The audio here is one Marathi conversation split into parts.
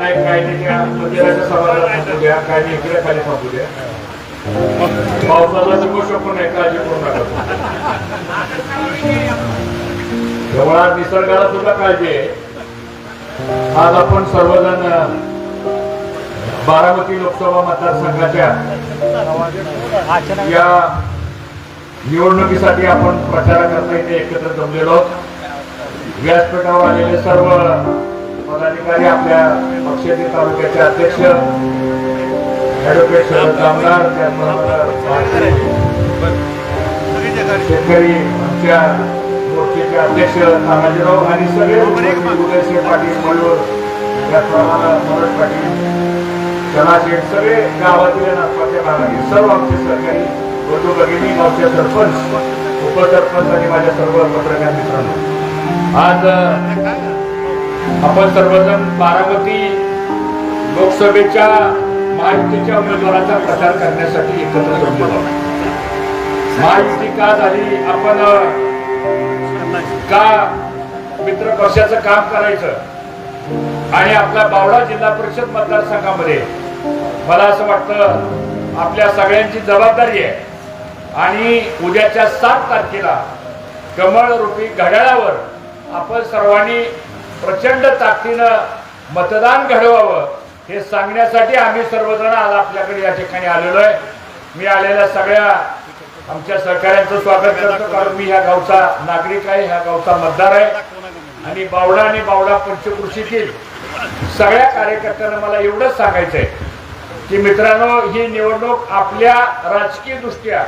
नाही कायद्याच्या मंदिराच्या समाजात थांबू द्या, कायदे इकडे खाली थांबू द्या. पावसाला नको शकून आहे, काळजी करू नका. जवळ निसर्गाला सुद्धा काळजी आहे. आज आपण सर्वजण बारामती लोकसभा मतदारसंघाच्या या निवडणुकीसाठी आपण प्रचाराकरता इथे एकत्र जमलेलो आहोत. व्यासपीठावर आलेले सर्व पदाधिकारी, आपल्या पक्षाचे तालुक्याचे अध्यक्ष ऍडव्होकेट शरद जामदार, त्याचबरोबर शेतकरी आमच्या मोर्चेचे अध्यक्ष तानाजीराव आणि सगळे उदयसिंह पाटील, मयूर, त्याचप्रमाणे मनोज पाटील, चनाशेठ, सगळे गावातील नागपूरच्या भागातील सर्व आमचे सहकारी बंधू भगिनी, गावचे सरपंच, उपसरपंच आणि माझ्या सर्व पत्रकार मित्रांनो, आज आपण सर्वजण बारामती लोकसभेच्या महायुतीच्या उमेदवाराचा प्रचार करण्यासाठी एकत्र जमलेलो आहोत. महायुती का झाली, आपण का मित्र पक्षाचं काम करायचं आणि आपला बावडा जिल्हा परिषद मतदारसंघामध्ये मला असं वाटतं आपल्या सगळ्यांची जबाबदारी आहे. आणि उद्याच्या 7 तारखेला कमळ रूपी घड्याळावर आपण सर्वांनी प्रचंड ताकदीनं मतदान घडवावं हे सांगण्यासाठी आम्ही सर्वजण आज आपल्याकडे या ठिकाणी आलेलो आहे. मी आलेल्या सगळ्या आमच्या सहकाऱ्यांचं स्वागत करतो, कारण मी ह्या गावचा नागरिक आहे, ह्या गावचा मतदार आहे. आणि बावडा पंचकृषीतील सगळ्या कार्यकर्त्यांना मला एवढंच सांगायचं आहे की मित्रांनो, ही निवडणूक आपल्या राजकीय दृष्ट्या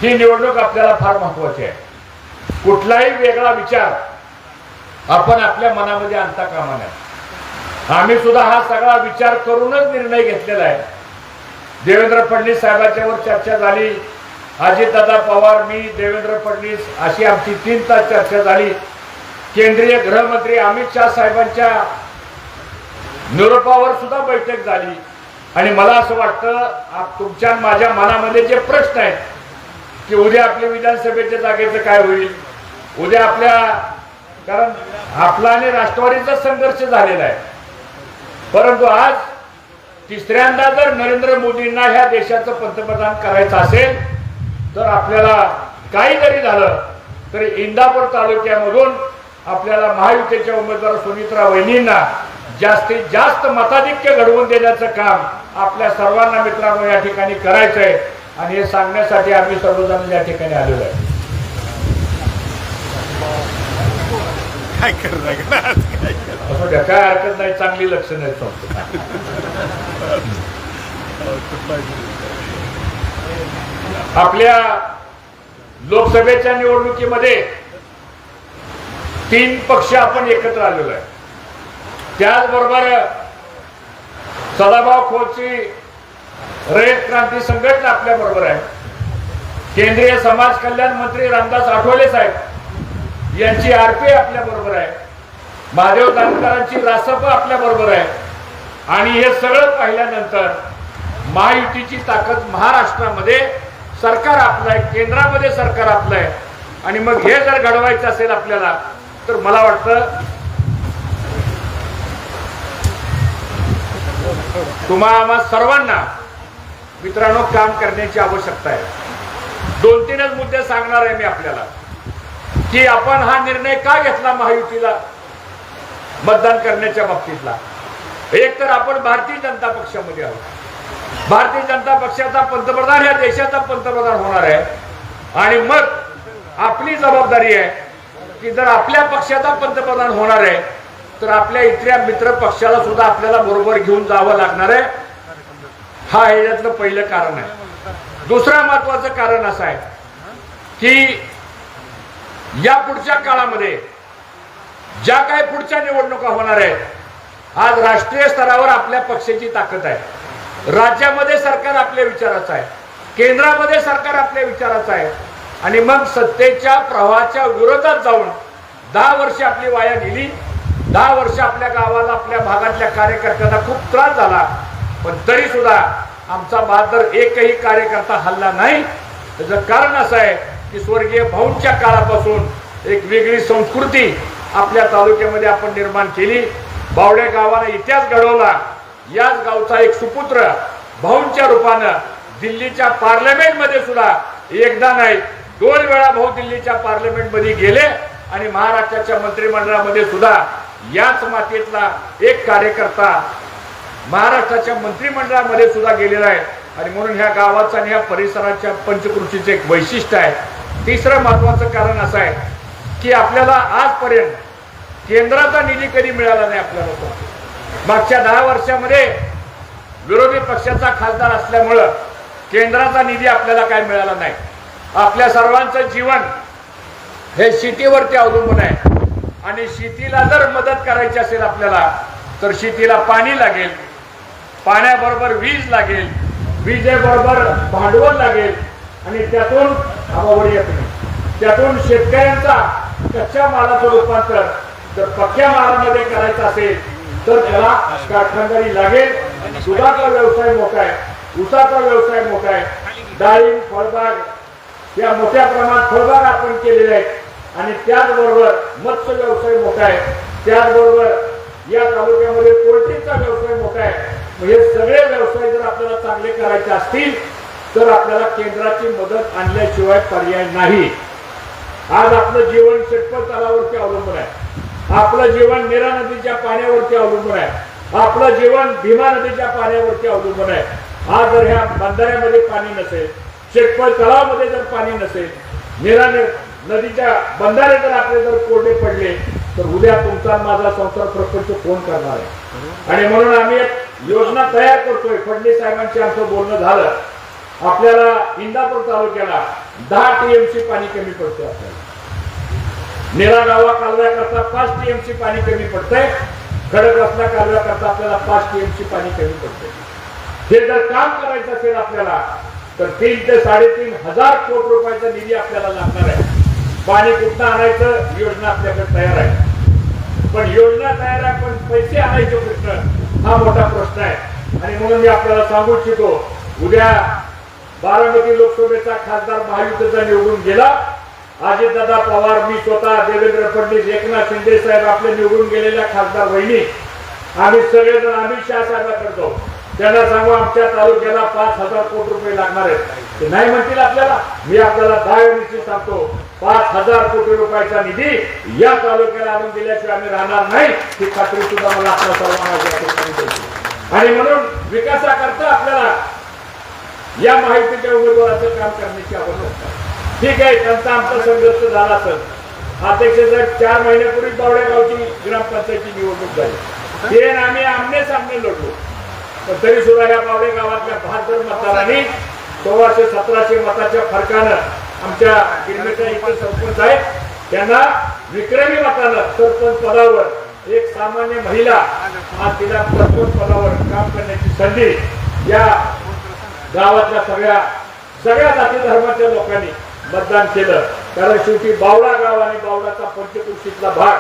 ही निवडणूक आपल्याला फार महत्वाची आहे. कुठलाही वेगळा विचार आपण आपल्या मनामध्ये आणता कामा नये. आम्ही सुद्धा हा सगळा विचार करूनच निर्णय घेतलेला आहे. देवेंद्र फडणवीस साहेबांच्यावर चर्चा झाली, अजितदादा पवार, मी, देवेंद्र फडणवीस अशी आमची 3 तास चर्चा झाली. केंद्रीय गृहमंत्री अमित शाह साहेबांच्या निरोपावर सुद्धा बैठक झाली. आणि मला असं वाटतं तुमच्या माझ्या मनामध्ये जे प्रश्न आहेत की उद्या आपल्या विधानसभेच्या जागेचं काय होईल, उद्या आपल्या, कारण आपला आणि राष्ट्रवादीचा संघर्ष झालेला आहे, परंतु आज तिसऱ्यांदा जर नरेंद्र मोदींना ह्या देशाचं पंतप्रधान करायचं असेल तर आपल्याला काही जरी झालं तरी इंदापूर तालुक्यामधून आपल्याला महायुतीच्या उमेदवार सुनित्रा वहिनींना जास्तीत जास्त मताधिक्य घडवून देण्याचं काम आपल्या सर्वांना मित्रांनो या ठिकाणी करायचं आहे. आणि हे सांगण्यासाठी आम्ही सर्वजण या ठिकाणी आलेलो आहे. काय हरकत नाही, चांगली लक्षणं आहेत. आपल्या लोकसभेच्या निवडणुकीमध्ये 3 पक्ष आपण एकत्र आलेलो आहे. त्याचबरोबर सदाभाऊ खोतची रयत क्रांती संघटना आपल्या बरोबर आहे. केंद्रीय समाज कल्याण मंत्री रामदास आठवले साहेब यांची आरपी आपल्या बरोबर आहे. महादेव जानकरांची रासप आपल्या बरोबर आहे. आणि हे सगळं पाहिल्यानंतर महायुतीची ताकद महाराष्ट्रामध्ये सरकार आपलं आहे, केंद्रामध्ये सरकार आपलं आहे. आणि मग हे जर घडवायचं असेल आपल्याला तर मला वाटतं तुम्हा सर्वांना मित्रांनो काम करण्याची आवश्यकता आहे. 2-3च मुद्दे सांगणार आहे मी आपल्याला की आपण हा निर्णय का घेतला महायुतीला मतदान करण्याच्या बाबतीतला. एक तर आपण भारतीय जनता पक्षामध्ये आहोत. भारतीय जनता पक्षाचा पंतप्रधान ह्या देशाचा पंतप्रधान होणार आहे. आणि मग आपली जबाबदारी आहे की जर आपल्या पक्षाचा पंतप्रधान होणार आहे तर आपल्या इथल्या मित्र पक्षाला सुद्धा आपल्याला बरोबर घेऊन जावं लागणार आहे. हा ह्याच्यातलं पहिलं कारण आहे. दुसरं महत्वाचं कारण असं आहे की या पुढच्या काळामध्ये ज्या काही पुढच्या निवडणुका होणार आहेत, आज राष्ट्रीय स्तरावर आपल्या पक्षाची ताकद आहे. राज्यामध्ये सरकार आपल्या विचाराचं आहे, केंद्रामध्ये सरकार आपल्या विचाराचं आहे. आणि मग सत्तेच्या प्रवाहाच्या विरोधात जाऊन 10 वर्ष आपली वाया गेली. 10 वर्ष आपल्या गावाला, आपल्या भागातल्या कार्यकर्त्यांना खूप त्रास झाला, पण तरी सुद्धा आमचा बहादर एकही कार्यकर्ता हल्ला नाही. त्याचं कारण असं आहे की स्वर्गीय भाऊंच्या काळापासून एक वेगळी संस्कृती आपल्या तालुक्यामध्ये आपण निर्माण केली. बावडे गावाने इतिहास घडवला. याच गावचा एक सुपुत्र भाऊंच्या रूपानं दिल्लीच्या पार्लमेंटमध्ये सुद्धा एकदा नाही 2 वेळा भाऊ दिल्लीच्या पार्लमेंटमध्ये गेले आणि महाराष्ट्राच्या मंत्रिमंडळामध्ये सुद्धा याच मातीतला एक कार्यकर्ता महाराष्ट्राच्या मंत्रिमंडळामध्ये सुद्धा गेलेला आहे. आणि म्हणून ह्या गावाचं आणि ह्या परिसराच्या पंचकृषीचे एक वैशिष्ट्य आहे. तिसरं महत्वाचं कारण असं आहे की आपल्याला आजपर्यंत केंद्राचा निधी कधी मिळाला नाही. आपल्याला मागच्या 10 वर्षामध्ये विरोधी पक्षाचा खासदार असल्यामुळं केंद्राचा निधी आपल्याला काय मिळाला नाही. आपल्या सर्वांचं जीवन हे शेतीवरती अवलंबून आहे आणि शेतीला जर मदत करायची असेल आपल्याला तर शेतीला पाणी लागेल, पाण्याबरोबर वीज लागेल, विजेबरोबर भांडवल लागेल आणि त्यातून शेतकऱ्यांचा कच्च्या मालाचं रूपांतर जर पक्क्या मालामध्ये करायचं असेल तर त्याला कारखानदारी लागेल. दुधाचा व्यवसाय मोठा आहे, ऊसाचा व्यवसाय मोठा आहे, डाळिंब फळबाग या मोठ्या प्रमाणात फळबाग आपण केलेले आहेत आणि त्याचबरोबर मत्स्य व्यवसाय मोठा आहे. त्याचबरोबर या तालुक्यामध्ये पोल्ट्रीचा व्यवसाय मोठा आहे. हे सगळे व्यवसाय जर आपल्याला चांगले करायचे असतील तर आपल्याला केंद्राची मदत आणल्याशिवाय पर्याय नाही. आज आपलं जीवन शेतकरी तलावावरती अवलंबून आहे, आपलं जीवन नीरा नदीच्या पाण्यावरती अवलंबून आहे, आपलं जीवन भीमा नदीच्या पाण्यावरती अवलंबून आहे. आज जर ह्या बंधाऱ्यामध्ये पाणी नसेल, शेतकरी तलावामध्ये जर पाणी नसेल, नीरा नदीच्या बंधारे जर आपले जर कोरडे पडले तर उद्या तुमचा माझा संसार प्रपंच कोण करणार आहे. आणि म्हणून आम्ही एक योजना तयार करतोय. फडणवीस साहेबांशी आमचं बोलणं झालं. आपल्याला इंदापूर तालुक्याला 10 TMC पाणी कमी पडते. आपल्याला नेरा गावा कालव्याकरता 5 TMC पाणी कमी पडतंय. खडकवासला कालव्याकरता आपल्याला 5 TMC पाणी कमी पडतंय. हे जर काम करायचं असेल आपल्याला तर 3 ते 3.5 हजार कोटी रुपयाचा निधी आपल्याला लागणार आहे. पाणी कुठं आणायचं योजना आपल्याकडे तयार आहे, पण योजना तयार आहे पण पैसे आणायचे कुठं हा मोठा प्रश्न आहे. आणि म्हणून मी आपल्याला सांगू इच्छितो, उद्या बारामती लोकसभेचा खासदार महायुतीचा निवडून गेला. अजितदादा पवार, मी स्वतः, देवेंद्र फडणवीस, एकनाथ शिंदे साहेब, आपले निवडून गेलेल्या खासदार वहिनी, आम्ही सगळेजण अमित शहा साहेबांकडे जाऊ. त्यांना सांगू आमच्या तालुक्याला 5,000 कोटी रुपये लागणार आहेत. ते नाही म्हणतील आपल्याला. मी आपल्याला 10 निश्चित सांगतो, 5,000 कोटी रुपयाचा निधी या तालुक्याला आणून दिल्याशिवाय आम्ही राहणार नाही ही खात्री सुद्धा मला आपल्या सर्वांना. आणि म्हणून विकासाकरता आपल्याला या माहितीच्या उमेदवाराचं काम करण्याची आवश्यकता. ठीक आहे, त्यांचा आमचा संघर्ष झाला असेल. अध्यक्ष साहेब 4 महिन्यापूर्वी बावडे गावची ग्रामपंचायतची निवडणूक झाली. ते आम्ही आमने सामने लढलो, पण तरी सुद्धा या बावडे गावातल्या 72 मतदारांनी 1600-1700 मताच्या फरकानं आमच्या गिरमेच्या इतर सरपंच आहेत त्यांना विक्रमी मतानं सरपंच पदावर एक सामान्य महिला आज तिला सरपंच पदावर काम करण्याची संधी या गावातल्या सगळ्या जाती धर्माच्या लोकांनी मतदान केलं. कारण शेवटी बावडा गाव आणि बावडाचा पंचकृषीतला भाग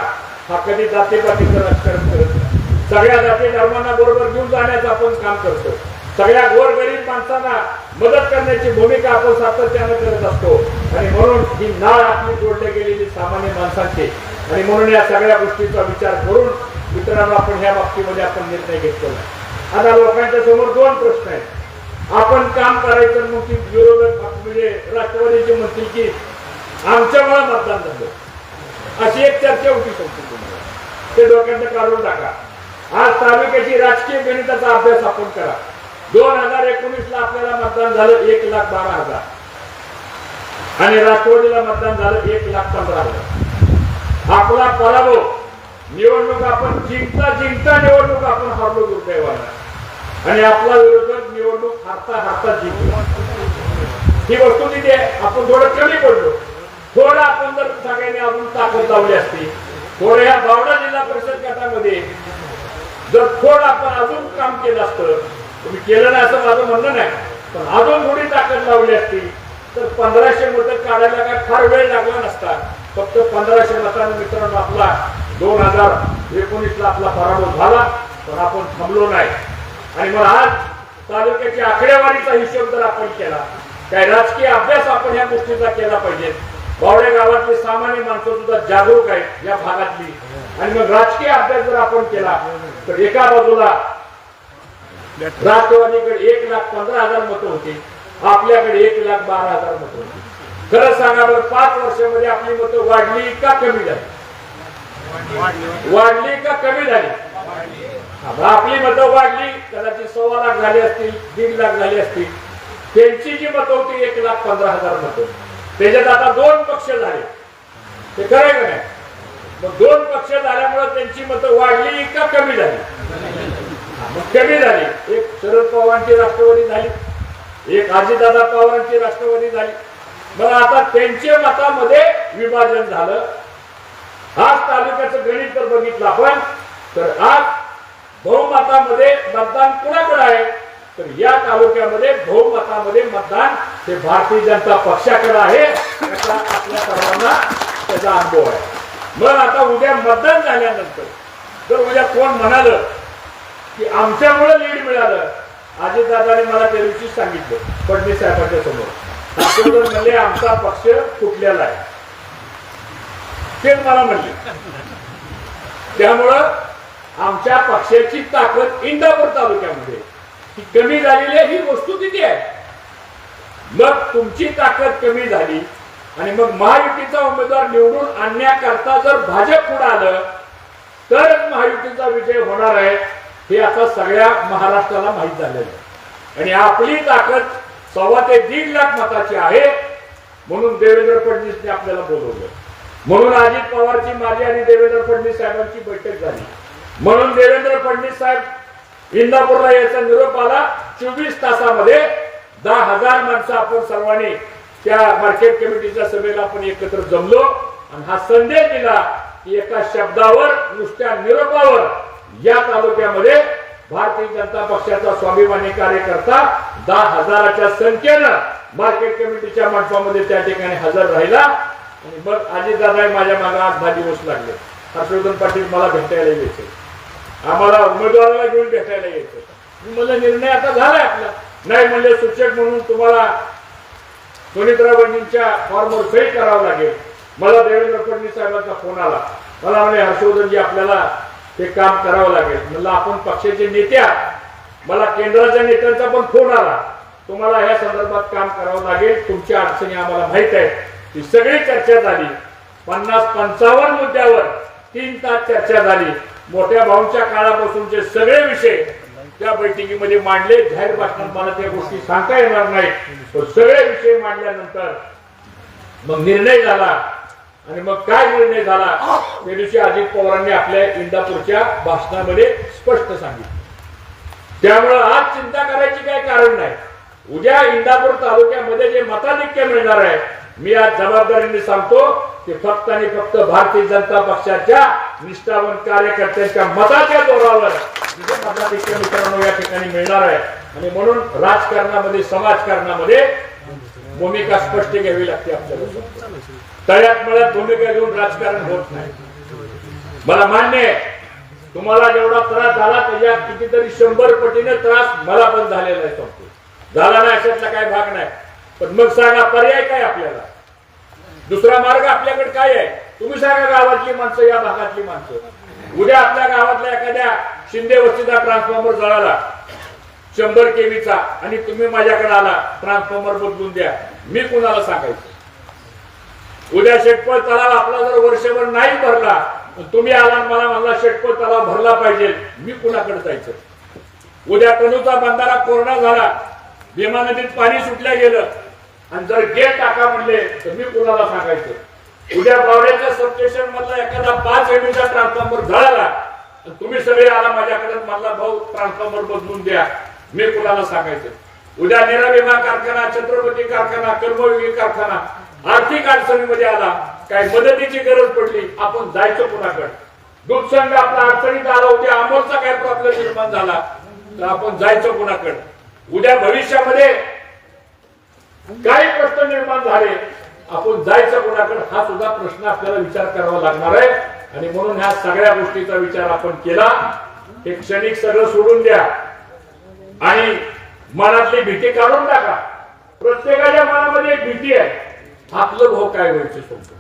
हा कधी जातीपातीचं राजकारण करत नाही. सगळ्या जाती धर्मांना बरोबर घेऊन जाण्याचं आपण काम करतो. सगळ्या गोरगरीब माणसांना मदत करण्याची भूमिका आपण सातत्याने करत असतो. आणि म्हणून ही नाळ आपली जोडली गेलेली सामान्य माणसांची. आणि म्हणून या सगळ्या गोष्टीचा विचार करून मित्रांनो आपण ह्या बाबतीमध्ये आपण निर्णय घेतलेला. आता लोकांच्या समोर 2 प्रश्न आहेत. आपण काम करायचं मग विरोधक म्हणजे राष्ट्रवादीचे म्हणतील की आमच्यामुळे मतदान झालं, अशी एक चर्चा होती संपूर्ण. ते डोक्यात काढून टाका. आज तालुक्याची राजकीय गणिताचा अभ्यास आपण करा. 2019 ला आपल्याला मतदान झालं 1,12,000 आणि राष्ट्रवादीला मतदान झालं 1,15,000. आपला पराभव निवडणूक आपण जिंकता निवडणूक आपण हारलो दुर्दैवानं आणि आपला विरोधक निवडणूक हारता जिंकला. ही वस्तुस्थिती आहे. आपण थोडं कमी पडलो. थोडं आपण जर सगळ्यांनी अजून ताकद लावली असती, थोडं या बावडा जिल्हा परिषद गटामध्ये जर थोडं आपण अजून काम केलं असतं, तुम्ही केलं नाही असं माझं म्हणणं नाही, पण अजून थोडी ताकद लावली असती तर 1500 मतं काढायला काय फार वेळ लागला नसता. फक्त 1500 मतांनी मित्रांनो आपला 2019 ला आपला पराभव झाला, पण आपण थांबलो नाही. आणि मग आज तालुक्याची आकडेवारीचा हिशोब जर आपण केला, काय राजकीय अभ्यास आपण या गोष्टीचा केला पाहिजे. बावडे गावातली सामान्य माणसं सुद्धा जागरूक आहेत या भागातली. आणि मग राजकीय अभ्यास जर आपण केला तर एका बाजूला राष्ट्रवादीकडे 1,15,000 मतं होती, आपल्याकडे 1,12,000 मतं होती. खरं सांगा बरं, 5 वर्षामध्ये आपली मतं वाढली का कमी झाली? वाढली का कमी झाली? आपली मतं वाढली, कदाचित 1.25 लाख झाली असतील, 1.5 लाख झाली असतील. त्यांची जी मतं होती 1,15,000 मतं, त्याच्यात आता 2 पक्ष झाले. ते खरं का नाही? मग 2 पक्ष झाल्यामुळे त्यांची मतं वाढली का कमी झाली? मग कमी झाली. एक शरद पवारांची राष्ट्रवादी झाली, एक अजितदादा पवारांची राष्ट्रवादी झाली. मग आता त्यांच्या मतामध्ये विभाजन झालं. आज तालुक्याचं गणित जर बघितलं आपण, तर आज बहुमतामध्ये मतदान कुणाकडे आहे? तर या तालुक्यामध्ये बहुमतामध्ये मतदान हे भारतीय जनता पक्षाकडे आहे. असा आपल्या सर्वांना त्याचा अनुभव आहे. मग आता उद्या मतदान झाल्यानंतर जर उद्या कोण म्हणालं की आमच्यामुळे लीड मिळालं, अजितदादांनी मला त्या दिवशी सांगितलं फडणवीस साहेबांच्या समोर, म्हणजे आमचा पक्ष फुटलेला आहे, ते मला म्हणले. त्यामुळं आमच्या पक्षाची ताकद इंदापूर तालुक्यामध्ये ही कमी झालेली आहे, ही वस्तुस्थिती आहे. मग तुमची ताकद कमी झाली आणि मग महायुतीचा उमेदवार निवडून आणण्याकरता जर भाजप पुढे आलं तरच महायुतीचा विजय होणार आहे, हे आता सगळ्या महाराष्ट्राला माहीत झालेलं आहे. आणि आपली ताकद 1.25 ते 1.5 लाख मताची आहे. म्हणून देवेंद्र फडणवीसने आपल्याला बोलवलं, म्हणून अजित पवारची, माझी आणि देवेंद्र फडणवीस साहेबांची बैठक झाली. म्हणून देवेंद्र फडणवीस साहेब इंदापूरला याचा निरोप आला. 24 तासामध्ये 10,000 माणसं आपण सर्वांनी त्या मार्केट कमिटीच्या सभेला आपण एकत्र जमलो आणि हा संदेश दिला की एका शब्दावर, नुसत्या निरोपावर या तालुक्यामध्ये भारतीय जनता पक्षाचा स्वाभिमानी कार्यकर्ता 10,000च्या संख्येनं मार्केट कमिटीच्या मंडपामध्ये त्या ठिकाणी हजर राहिला. आणि मग अजितदादा माझ्या मागे 8-10 दिवस लागले. हर्षवर्धन पाटील मला भेटायला यायचे, आम्हाला उमेदवाराला घेऊन भेटायला यायचं. मला निर्णय आता झालाय आपला. नाही म्हणले सूचक म्हणून तुम्हाला सुनीत्राबाईंच्या फॉर्मवर सही करावं लागेल. मला देवेंद्र फडणवीस साहेबांचा फोन आला, मला म्हणे हर्षवर्धनजी आपल्याला ते काम करावं लागेल. म्हणलं आपण पक्षाचे नेत्या, मला केंद्राच्या नेत्यांचा पण फोन आला, तुम्हाला ह्या संदर्भात काम करावं लागेल, तुमच्या अडचणी आम्हाला माहित आहेत. ही सगळी चर्चा झाली. 50-55 मुद्द्यावर 3 तास चर्चा झाली. मोठ्या भाऊंच्या काळापासूनचे सगळे विषय त्या बैठकीमध्ये मांडले. जाहीर भाषणात मला त्या गोष्टी सांगता येणार नाही, पण सगळे विषय मांडल्यानंतर मग निर्णय झाला. आणि मग काय निर्णय झाला त्या दिवशी अजित पवारांनी आपल्या इंदापूरच्या भाषणामध्ये स्पष्ट सांगितलं. त्यामुळे आज चिंता करायची काही कारण नाही. उद्या इंदापूर तालुक्यामध्ये जे मताधिक्य मिळणार आहे, मी आज जबाबदारीने सांगतो की फक्त आणि फक्त भारतीय जनता पक्षाच्या निष्ठावंत कार्यकर्त्यांच्या मताच्या जोरावर मताधिक्य मित्रांनो या ठिकाणी मिळणार आहे. आणि म्हणून राजकारणामध्ये, समाजकारणामध्ये भूमिका स्पष्ट घ्यावी लागते आपल्याला. तळ्यात मळ्यात भूमिका घेऊन राजकारण होत नाही. मला मान्य आहे तुम्हाला जेवढा त्रास झाला त्याच्या कितीतरी 100 पटीने त्रास मला पण झालेला आहे. झाला नाही अशातला काही भाग नाही. पण मग सांगा पर्याय काय आपल्याला? दुसरा मार्ग आपल्याकडे काय आहे? तुम्ही सांगा, गावातली माणसं, या भागातली माणसं, उद्या आपल्या गावातल्या एखाद्या शिंदे वस्तीचा ट्रान्सफॉर्मर जळाला 100 केवीचा आणि तुम्ही माझ्याकडे आला ट्रान्सफॉर्मर बदलून द्या, मी कुणाला सांगायचं? उद्या शेटपळ तलाव आपला जर वर्षभर नाही भरला, तुम्ही आला मला म्हणला शेटपळ तलाव भरला पाहिजे, मी कुणाकडे जायचं? उद्या कणूचा बंधारा कोरडा झाला, भीमा नदीत पाणी सुटल्या गेलं आणि जर गेट टाका म्हणले तर मी कुणाला सांगायचं? उद्या बावड्याच्या सबस्टेशन मधला एखादा 5 एमबीचा ट्रान्सफॉर्मर जळाला, तुम्ही सगळे आला माझ्याकडे म्हणला भाऊ ट्रान्सफॉर्मर बदलून द्या, मी कुणाला सांगायचं? उद्या निराविमा कारखाना, छत्रपती कारखाना, कर्मयोगी कारखाना आर्थिक अडचणीमध्ये आला, काय मदतीची गरज पडली, आपण जायचं कुणाकडे? दूध संघ आपला अडचणीत आला, उद्या अमोलचा काय प्रॉब्लेम निर्माण झाला तर आपण जायचं कुणाकडे? उद्या भविष्यामध्ये काही प्रश्न निर्माण झाले, आपण जायचं कोणाकडे? हा सुद्धा प्रश्न आपल्याला विचार करावा लागणार आहे. आणि म्हणून ह्या सगळ्या गोष्टीचा विचार आपण केला. हे क्षणिक सगळं सोडून द्या आणि मनातली भीती काढून टाका. प्रत्येकाच्या मनामध्ये एक भीती आहे, आपलं भाऊ काय व्हायचं सोडतो.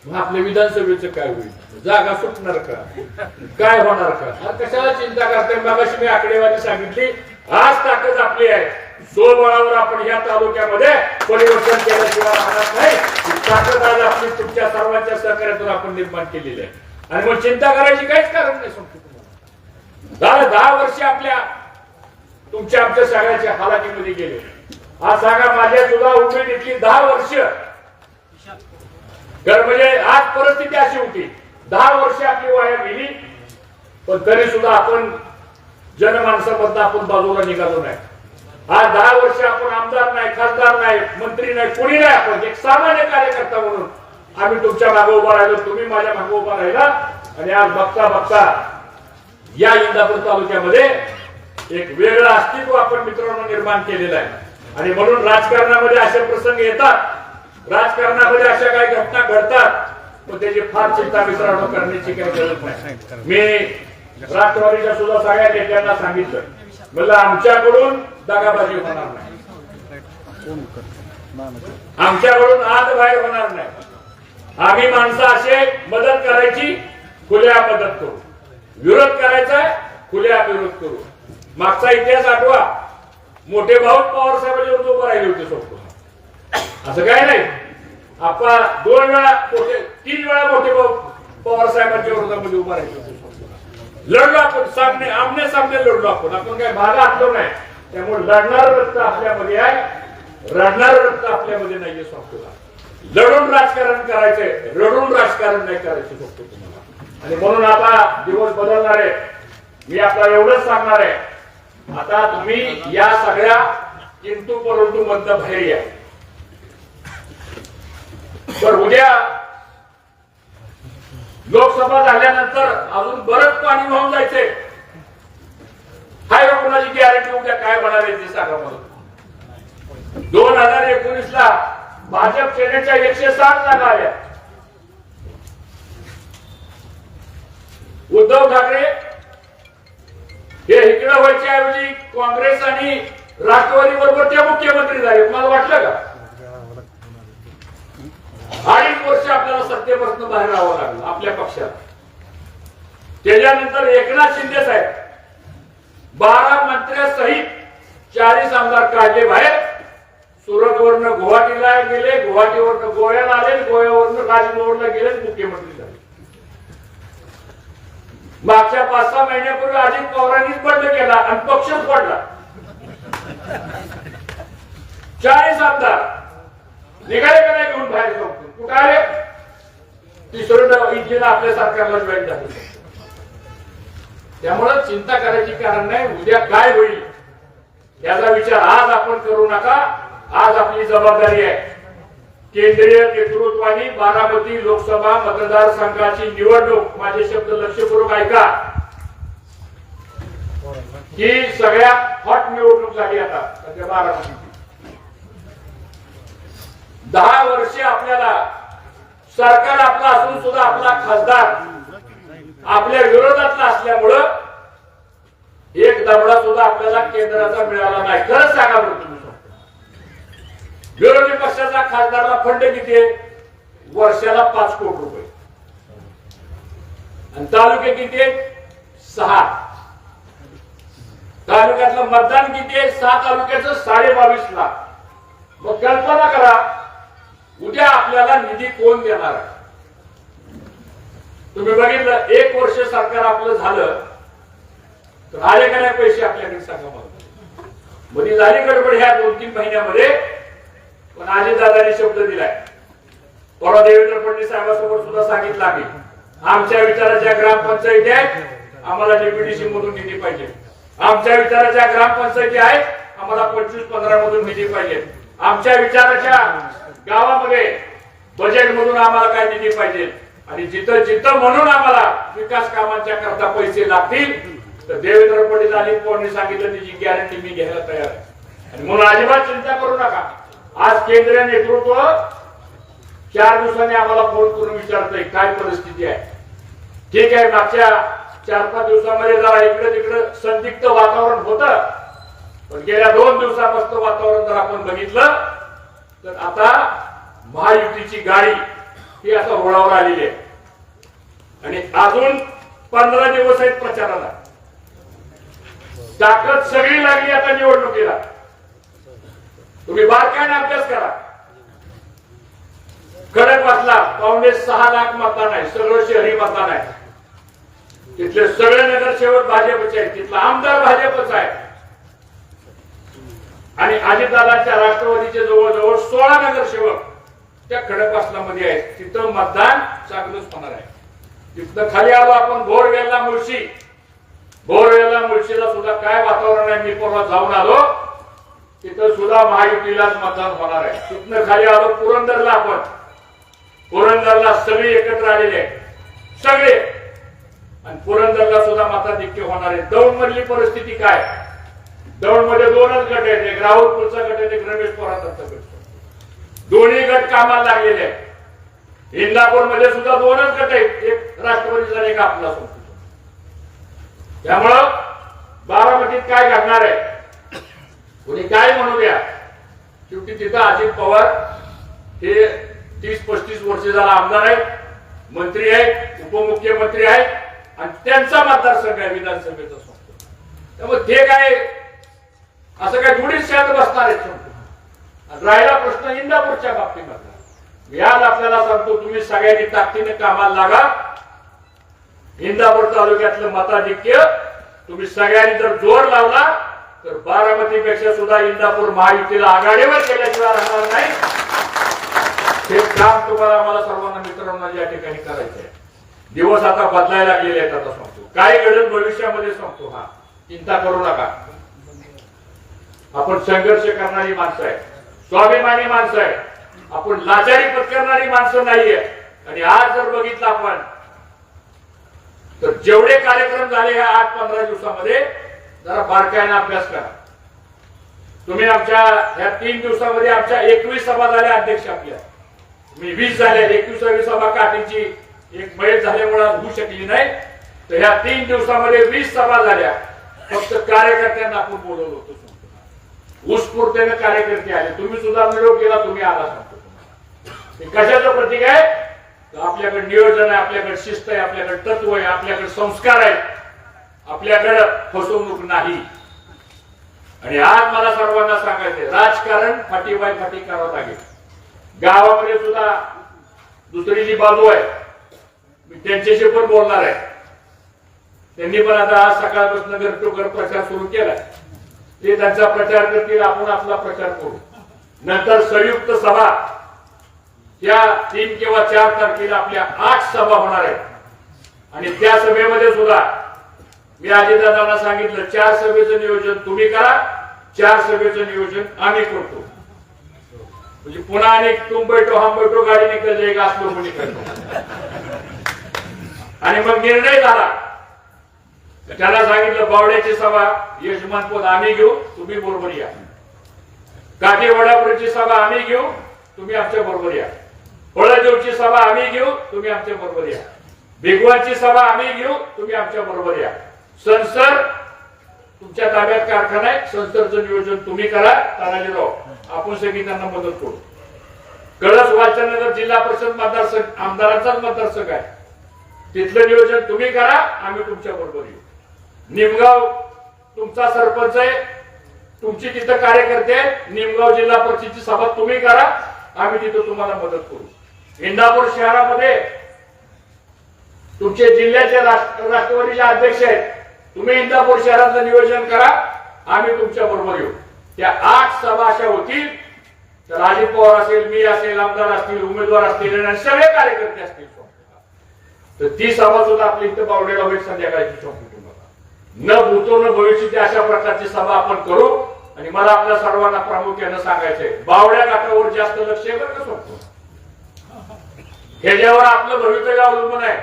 मग आपल्या विधानसभेचं काय होईल? जागा सुटणार का? काय होणार का? कशाला चिंता करते? मगाशी मी आकडेवारी सांगितली. आज ताकद आपली आहे, स्वबळावर आपण या तालुक्यामध्ये परिवर्तन केल्याशिवाय राहणार नाही. ही ताकद आज आपली तुमच्या सर्वांच्या सहकार्यातून आपण निर्माण केलेली आहे आणि मग चिंता करायची काहीच कारण नाही. सांगतो तुम्हाला 10 वर्ष आपल्या तुमच्या आमच्या सगळ्याच्या हालाकीमध्ये गेले. आज सांगा माझ्या सुद्धा उमेदीतली 10 वर्ष म्हणजे आज परिस्थिती अशी होती. 10 वर्ष आपली वाया गेली, पण तरी सुद्धा आपण जनमानसामधून आपण बाजूला निघालो नाही. आज 10 वर्ष आपण आमदार नाही, खासदार नाही, मंत्री नाही, कोणी नाही. आपण एक सामान्य कार्यकर्ता म्हणून आम्ही तुमच्या मागे उभा राहिलो, तुम्ही माझ्या मागे उभा राहिला आणि आज बघता बघता या इंदापूर तालुक्यामध्ये एक वेगळं अस्तित्व आपण मित्रांनो निर्माण केलेलं आहे. आणि म्हणून राजकारणामध्ये असे प्रसंग येतात, राजकारणामध्ये अशा काही घटना घडतात, पण त्याची फार चिंता मित्रांनो करण्याची काही गरज नाही. मी राष्ट्रवादीच्या सुद्धा सगळ्या नेत्यांना सांगितलं, म्हणलं आमच्याकडून दगाबाजी होणार नाही, आमच्याकडून आत बाहेर होणार नाही. आम्ही माणसं असे मदत करायची, खुल्या मदत करू, विरोध करायचा खुल्या विरोध करू. मागचा इतिहास आठवा, मोठे भाऊ पवार साहेबांच्या विरुद्ध उभं राहिले होते सोबत. असं काय नाही, आपण 2 वेळा 3 वेळा मोठे भाऊ पवार साहेबांच्या विरोधामध्ये उभा राहिले होते. लढलो आपण, सामने आमने सामने लढलो आपण. आपण काय भागा हटलो नाही. त्यामुळे लढणार रक्त आपल्यामध्ये आहे, रडणार रक्त आपल्यामध्ये नाहीये. सांगतो लढून राजकारण करायचंय, रडून राजकारण नाही करायचं सांगतो तुम्हाला. आणि म्हणून आता दिवस बदलणार आहे. मी आपल्याला एवढंच सांगणार आहे, आता तुम्ही या सगळ्या किंतु परंतु मधनं बाहेर या. तर उद्या लोकसभा झाल्यानंतर अजून बरंच पाणी वाहून जायचंय. हाय का कोणाची गॅरंटी उद्या काय होणार आहे ते सांगा मला. 2019 ला भाजप सेनेच्या 160 जागा आल्या. उद्धव ठाकरे हे इकडे व्हायच्या ऐवजी काँग्रेस आणि राष्ट्रवादी बरोबर ते मुख्यमंत्री झाले. मला वाटलं का 2.5 वर्ष आपल्याला सत्तेपासून बाहेर राहावं लागलं आपल्या पक्षाला. त्याच्यानंतर एकनाथ शिंदे साहेब 12 मंत्र्यासहित 40 आमदार काढले बाहेर. सुरतवरनं गुवाहाटीला गेले, गुवाहाटीवरनं गोव्याला आले, गोव्यावरनं राजभवनला गेले, मुख्यमंत्री झाले. मागच्या 5-6 महिन्यापूर्वी अजित पवारांनीच बंद केला आणि पक्षच पडला. 40 आमदार निघाले का नाही घेऊन बाहेर जाऊन कुठे आले? तिसरं इंजिन आपल्या सरकारला जॉईन झालं. त्यामुळे चिंता करायची कारण नाही. उद्या काय होईल याचा विचार आज आपण करू नका. आज आपली जबाबदारी आहे. केंद्रीय नेतृत्वाने बारामती लोकसभा मतदारसंघाची निवडणूक, माझे शब्द लक्षपूर्वक ऐका, ही सगळ्यात हॉट निवडणूक झाली आता सध्या बारामती. 10 वर्षे आपल्याला सरकार आपला असून सुद्धा आपला खासदार आपल्या विरोधातला असल्यामुळं एक दबडा सुद्धा आपल्याला केंद्राचा मिळाला नाही. खरंच सांगा बरं तुम्ही. विरोधी पक्षाचा खासदारला फंड किती आहे? वर्षाला 5 कोटी रुपये. आणि तालुके किती आहेत? 6. तालुक्यातलं मतदान किती आहे? 6 तालुक्याचं 22.5 लाख. मग कल्पना करा उद्या आपल्याला निधी कोण देणार आहे? तुम्ही बघितलं 1 वर्ष सरकार आपलं झालं तर आले का नाही पैसे आपल्याकडे? सांगा मला. मध्ये झाली गडबड ह्या 2-3 महिन्यामध्ये, पण अजितदादांनी शब्द दिलाय. परवा देवेंद्र फडणवीस साहेबांसमोर सुद्धा सांगितलं आहे, आमच्या विचाराच्या ग्रामपंचायती आहेत, आम्हाला डेप्युटेशन मधून निधी पाहिजे. आमच्या विचाराच्या ग्रामपंचायती आहेत, आम्हाला 25-15 मधून निधी पाहिजे. आमच्या विचाराच्या गावामध्ये बजेट मधून आम्हाला काय निधी पाहिजे. आणि जिथं जिथं म्हणून आम्हाला विकास कामांच्या करता पैसे लागतील तर देवेंद्र फडणवीस आणि कोणी सांगितलं त्याची गॅरंटी मी घ्यायला तयार आहे. आणि म्हणून अजिबात चिंता करू नका. आज केंद्रीय नेतृत्व 4 दिवसांनी आम्हाला फोन करून विचारतोय काय परिस्थिती आहे. ठीक आहे, मागच्या 4-5 दिवसामध्ये जरा इकडे तिकडे संदिग्ध वातावरण होतं, पण गेल्या 2 दिवसापासून वातावरण जर आपण बघितलं तर आता महायुतीची गाडी ती आता रुळावर आलेली आहे आणि अजून 15 दिवस आहेत प्रचाराला. ताकद सगळी लागली आता निवडणुकीला. तुम्ही बारकाईने अभ्यास करा. खडकवासला 5.6 लाख मतदान आहे, सगळं शहरी मतदान आहे. तिथले सगळे नगरसेवक भाजपचे आहेत, तिथला आमदार भाजपचा आहे आणि अजितदादांच्या राष्ट्रवादीचे जवळजवळ 16 नगरसेवक त्या खडकवासला मध्ये आहेत. तिथं मतदान चांगलंच होणार आहे. तिथं खाली आलो आपण भोरवेलला मुळशी. भोरवेलला मुळशीला सुद्धा काय वातावरण आहे, मी परवा जाऊन आलो. तिथं सुद्धा महायुतीलाच मतदान होणार आहे. तिथनं खाली आलो पुरंदरला. आपण पुरंदरला सगळे एकत्र आलेले आहेत सगळे, आणि पुरंदरला सुद्धा मताधिक्य होणार आहे. दौंड मधली परिस्थिती काय? दौंड मध्ये 2च गट आहेत, एक राहुलपूरचा गट आहे, एक रमेश पोराचा गट. दोन्ही गट कामाला लागलेले आहेत. इंदापूर मध्ये सुद्धा 2च गट आहेत, एक राष्ट्रवादीचा एक आपला. त्यामुळं बारामतीत काय घडणार आहे, कोणी काय म्हणू द्या, शेवटी तिथं अजित पवार हे 30-35 वर्ष झाला आमदार आहेत, मंत्री आहेत, उपमुख्यमंत्री आहेत आणि त्यांचा मतदारसंघ आहे विधानसभेचा. त्यामुळे ते काय असं काय थोडीच शांत बसणार आहेत. राहिला प्रश्न इंदापूरच्या बाबतीमध्ये, याच आपल्याला सांगतो, तुम्ही सगळ्यांनी ताकदीने कामाला लागा. इंदापूर तालुक्यातलं मताधिक्य तुम्ही सगळ्यांनी जर जोर लावला तर बारामतीपेक्षा सुद्धा इंदापूर महायुतीला आघाडीवर केल्याशिवाय राहणार नाही. हे काम तुम्हाला आम्हाला सर्वांना मित्रांना या ठिकाणी करायचं आहे. दिवस आता बदलायला लागलेले आहेत. आता सांगतो काय घडेल भविष्यामध्ये सांगतो. हा, चिंता करू नका. आपण संघर्ष करणारी माणसं आहे, स्वाभिमानी माणसं आहे. आपण लाचारी पत्करणारी माणसं नाहीये. आणि आज जर बघितलं आपण तर जेवढे कार्यक्रम झाले ह्या 8-15 दिवसामध्ये, जरा बारकाईने अभ्यास करा. तुम्ही आमच्या ह्या 3 दिवसामध्ये आमच्या 21 सभा झाल्या अध्यक्ष आपल्या. मी 20 झाल्या. 21वी सभा काठीची एक मैल झाल्यामुळे होऊ शकली नाही. तर ह्या 3 दिवसामध्ये 20 सभा झाल्या. फक्त कार्यकर्त्यांना आपण बोलवलं होतं. उत्स्फूर्तेने कार्यकर्ते आले. तुम्ही सुद्धा निरोप केला, तुम्ही आला. सांगतो कशाचं प्रतीक आहे? आपल्याकडे नियोजन आहे, आपल्याकडे शिस्त आहे, आपल्याकडे तत्व आहे, आपल्याकडे संस्कार आहे, आपल्याकडे फसवणूक नाही. आणि आज मला सर्वांना सांगायचंय, राजकारण फाटीबाय फाटी करावं लागेल. गावामध्ये सुद्धा दुसरी जी बाजू आहे, मी त्यांच्याशी पण बोलणार आहे. त्यांनी पण आता आज सकाळपासून घर टू घर प्रचार सुरू केलाय. ते त्यांचा प्रचार करतील, आपण आपला प्रचार करू. नंतर संयुक्त सभा या 3 किंवा 4 तारखेला आपल्या 8 सभा होणार आहेत. आणि त्या सभेमध्ये सुद्धा मी अजितदादांना सांगितलं, 4 सभेचं नियोजन तुम्ही करा, 4 सभेचं नियोजन आम्ही करतो. म्हणजे पुन्हा अनेक तुम बैठो हम बैठो गाडी निकल जाएगा असलो कोणी करतो. आणि मग निर्णय झाला. त्याला सांगितलं, बावड्याची सभा यजमानपद आम्ही घेऊ, तुम्ही बरोबर या. काठी वडापुरीची सभा आम्ही घेऊ, तुम्ही आमच्या बरोबर या. फळदेवची सभा आम्ही घेऊ, तुम्ही आमच्या बरोबर या. भिगवणची सभा आम्ही घेऊ, तुम्ही आमच्या बरोबर या. संसर तुमच्या ताब्यात कारखाना आहे, संसरचं नियोजन तुम्ही करा. तानाजीराव आपण सगळी त्यांना मदत करू. कळस वालचंदनगर जिल्हा परिषद मतदारसंघ आमदारांचाच मतदारसंघ आहे. तिथलं नियोजन तुम्ही करा, आम्ही तुमच्या बरोबर येऊ. निमगाव तुमचा सरपंच आहे, तुमची तिथं कार्यकर्ते आहेत. निमगाव जिल्हा परिषदेची सभा तुम्ही करा, आम्ही तिथं तुम्हाला मदत करू. इंदापूर शहरामध्ये तुमचे जिल्ह्याचे राष्ट्रवादीचे अध्यक्ष आहेत, तुम्ही इंदापूर शहराचं नियोजन करा, आम्ही तुमच्या बरोबर येऊ. त्या 8 सभा अशा होतील. तर अजित पवार असेल, मी असेल, आमदार असतील, उमेदवार असतील आणि सगळे कार्यकर्ते असतील. तर ती सभा सुद्धा आपली इथं बावडेला होईल संध्याकाळची. न भूतो न भविष्य अशा प्रकारची सभा आपण करू. आणि मला आपल्या सर्वांना प्रामुख्याने सांगायचंय, बावड्या घाटावर जास्त लक्ष आहे बरं का सोडतो. ह्याच्यावर आपलं भवितव्य अवलंबून आहे.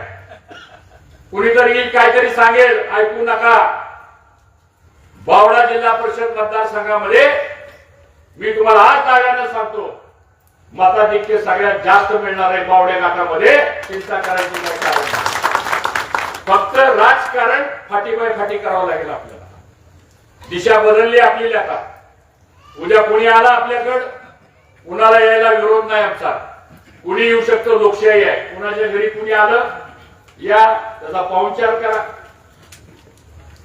कुणीतरी काहीतरी सांगेल, ऐकू नका. बावडा जिल्हा परिषद मतदारसंघामध्ये मी तुम्हाला आज दाव्यानं सांगतो, मताधिक्य सगळ्यात जास्त मिळणार आहे बावड्या घाटामध्ये. चिंता करायची नाही. कारण फक्त राजकारण फाटीबाय फाटी करावं लागेल आपल्याला. दिशा बदलली आपली. आता उद्या कोणी आला आपल्याकडं, कुणाला यायला विरोध नाही आमचा. कुणी येऊ शकतो, लोकशाही आहे. कुणाच्या घरी कुणी आलं या, त्याचा पाहुणचार करा,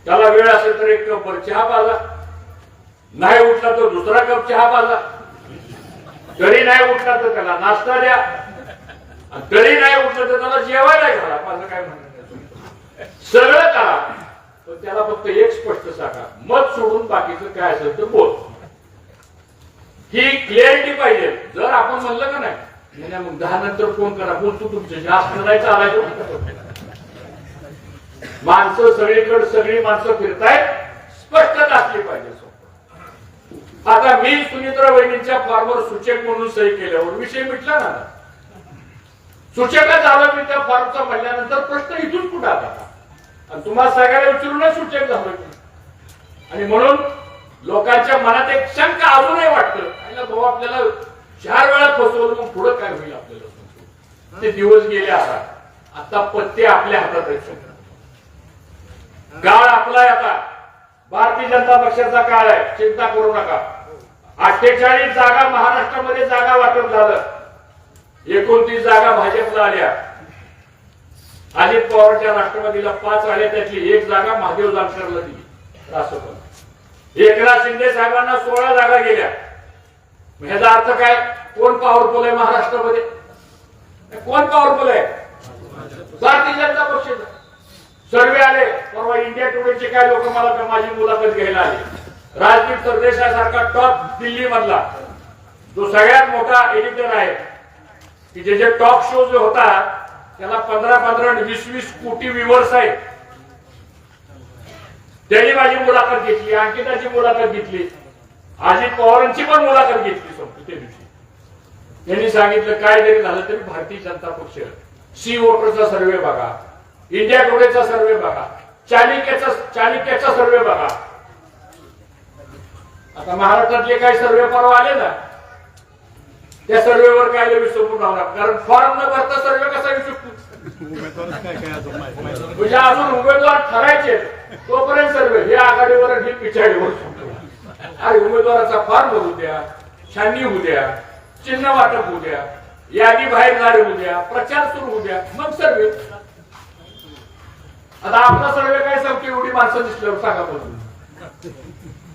त्याला वेळ असेल तर एक कप चहा पाजा, नाही उठला तर दुसरा कप चहा पाजा, तरी नाही उठला तर त्याला नाश्ता द्या, तरी नाही उठलं तर त्याला जेवायला घाला. माझं काय म्हणणं, सगळं करा, पण त्याला फक्त एक स्पष्ट सांगा, मत सोडून बाकीचं काय असेल तर बोल. ही क्लिअरिटी पाहिजे. जर आपण म्हणलं का नाही मग 10 नंतर फोन करा, बोलतो तुमच्या जास्त नाही चालायचं. माणसं सगळीकडे सगळी माणसं फिरतायत, स्पष्टता असली पाहिजे. आता मी सुनित्रा वहिनींच्या फॉर्मवर सूचक म्हणून सही केल्यावर विषय मिटला ना. सूचक झालं मी त्या फॉर्मचा म्हणल्यानंतर प्रश्न इथून कुठे आला आणि तुम्हाला सगळ्याला विचारूनच सूचक झालं. आणि म्हणून लोकांच्या मनात एक शंका अजूनही वाटतं, भाऊ आपल्याला 4 वेळा फसवलं, मग पुढे काय होईल आपल्याला. ते दिवस गेले. आता पत्ते आपल्या हातात आहेत. काळ आपला आहे. आता भारतीय जनता पक्षाचा काळ आहे, चिंता करू नका. 48 जागा महाराष्ट्रामध्ये जागा वाटप झालं, 29 जागा भाजपला आल्या. अजित पवारच्या राष्ट्रवादीला 5 आल्या, त्यातली 1 जागा महादेव जानकरला दिली राष्ट्रपती. एकनाथ शिंदे साहेबांना 16 जागा गेल्या. ह्याचा अर्थ काय, कोण पॉवरफुल आहे महाराष्ट्रामध्ये? कोण पॉवरफुल आहे? भारतीय जनता पक्षाचा. सर्वे आले परवा, इंडिया टुडेचे काय लोक मला माझी मुलाखत घ्यायला आले. राजदीप सरदेसाईसारखा टॉप दिल्ली मधला जो सगळ्यात मोठा एडिटर आहे, की जे जे टॉक शो जो होता त्याला 15-15, 20-20 कोटी व्ह्यूअर्स आहेत, त्यांनी माझी मुलाखत घेतली, अंकिताची मुलाखत घेतली, अजित पवारांची पण मुलाखत घेतली. त्या दिवशी त्यांनी सांगितलं काय जरी झालं तरी भारतीय जनता पक्ष, सी वोटरचा सर्वे बघा, इंडिया टुडेचा सर्वे बघा, चाणक्याचा सर्वे बघा. आता महाराष्ट्रातले काही सर्वे परवा आले ना, त्या सर्वेवर काय विसरून राहणार, कारण फॉर्म न भरता सर्वे कसा येऊ शकतो. म्हणजे अजून उमेदवार ठरायचे तोपर्यंत सर्वे हे आघाडीवर आणि पिछाडीवर. अरे उमेदवाराचा फॉर्म भरू द्या, छाननी होऊ द्या, चिन्ह वाटप होऊ द्या, यादी बाहेर जारी होऊ द्या, प्रचार सुरू होऊ द्या, मग सर्वे. आता आपला सर्वे काय सांगतो, एवढी माणसं दिसल्यावर सांगा बघून.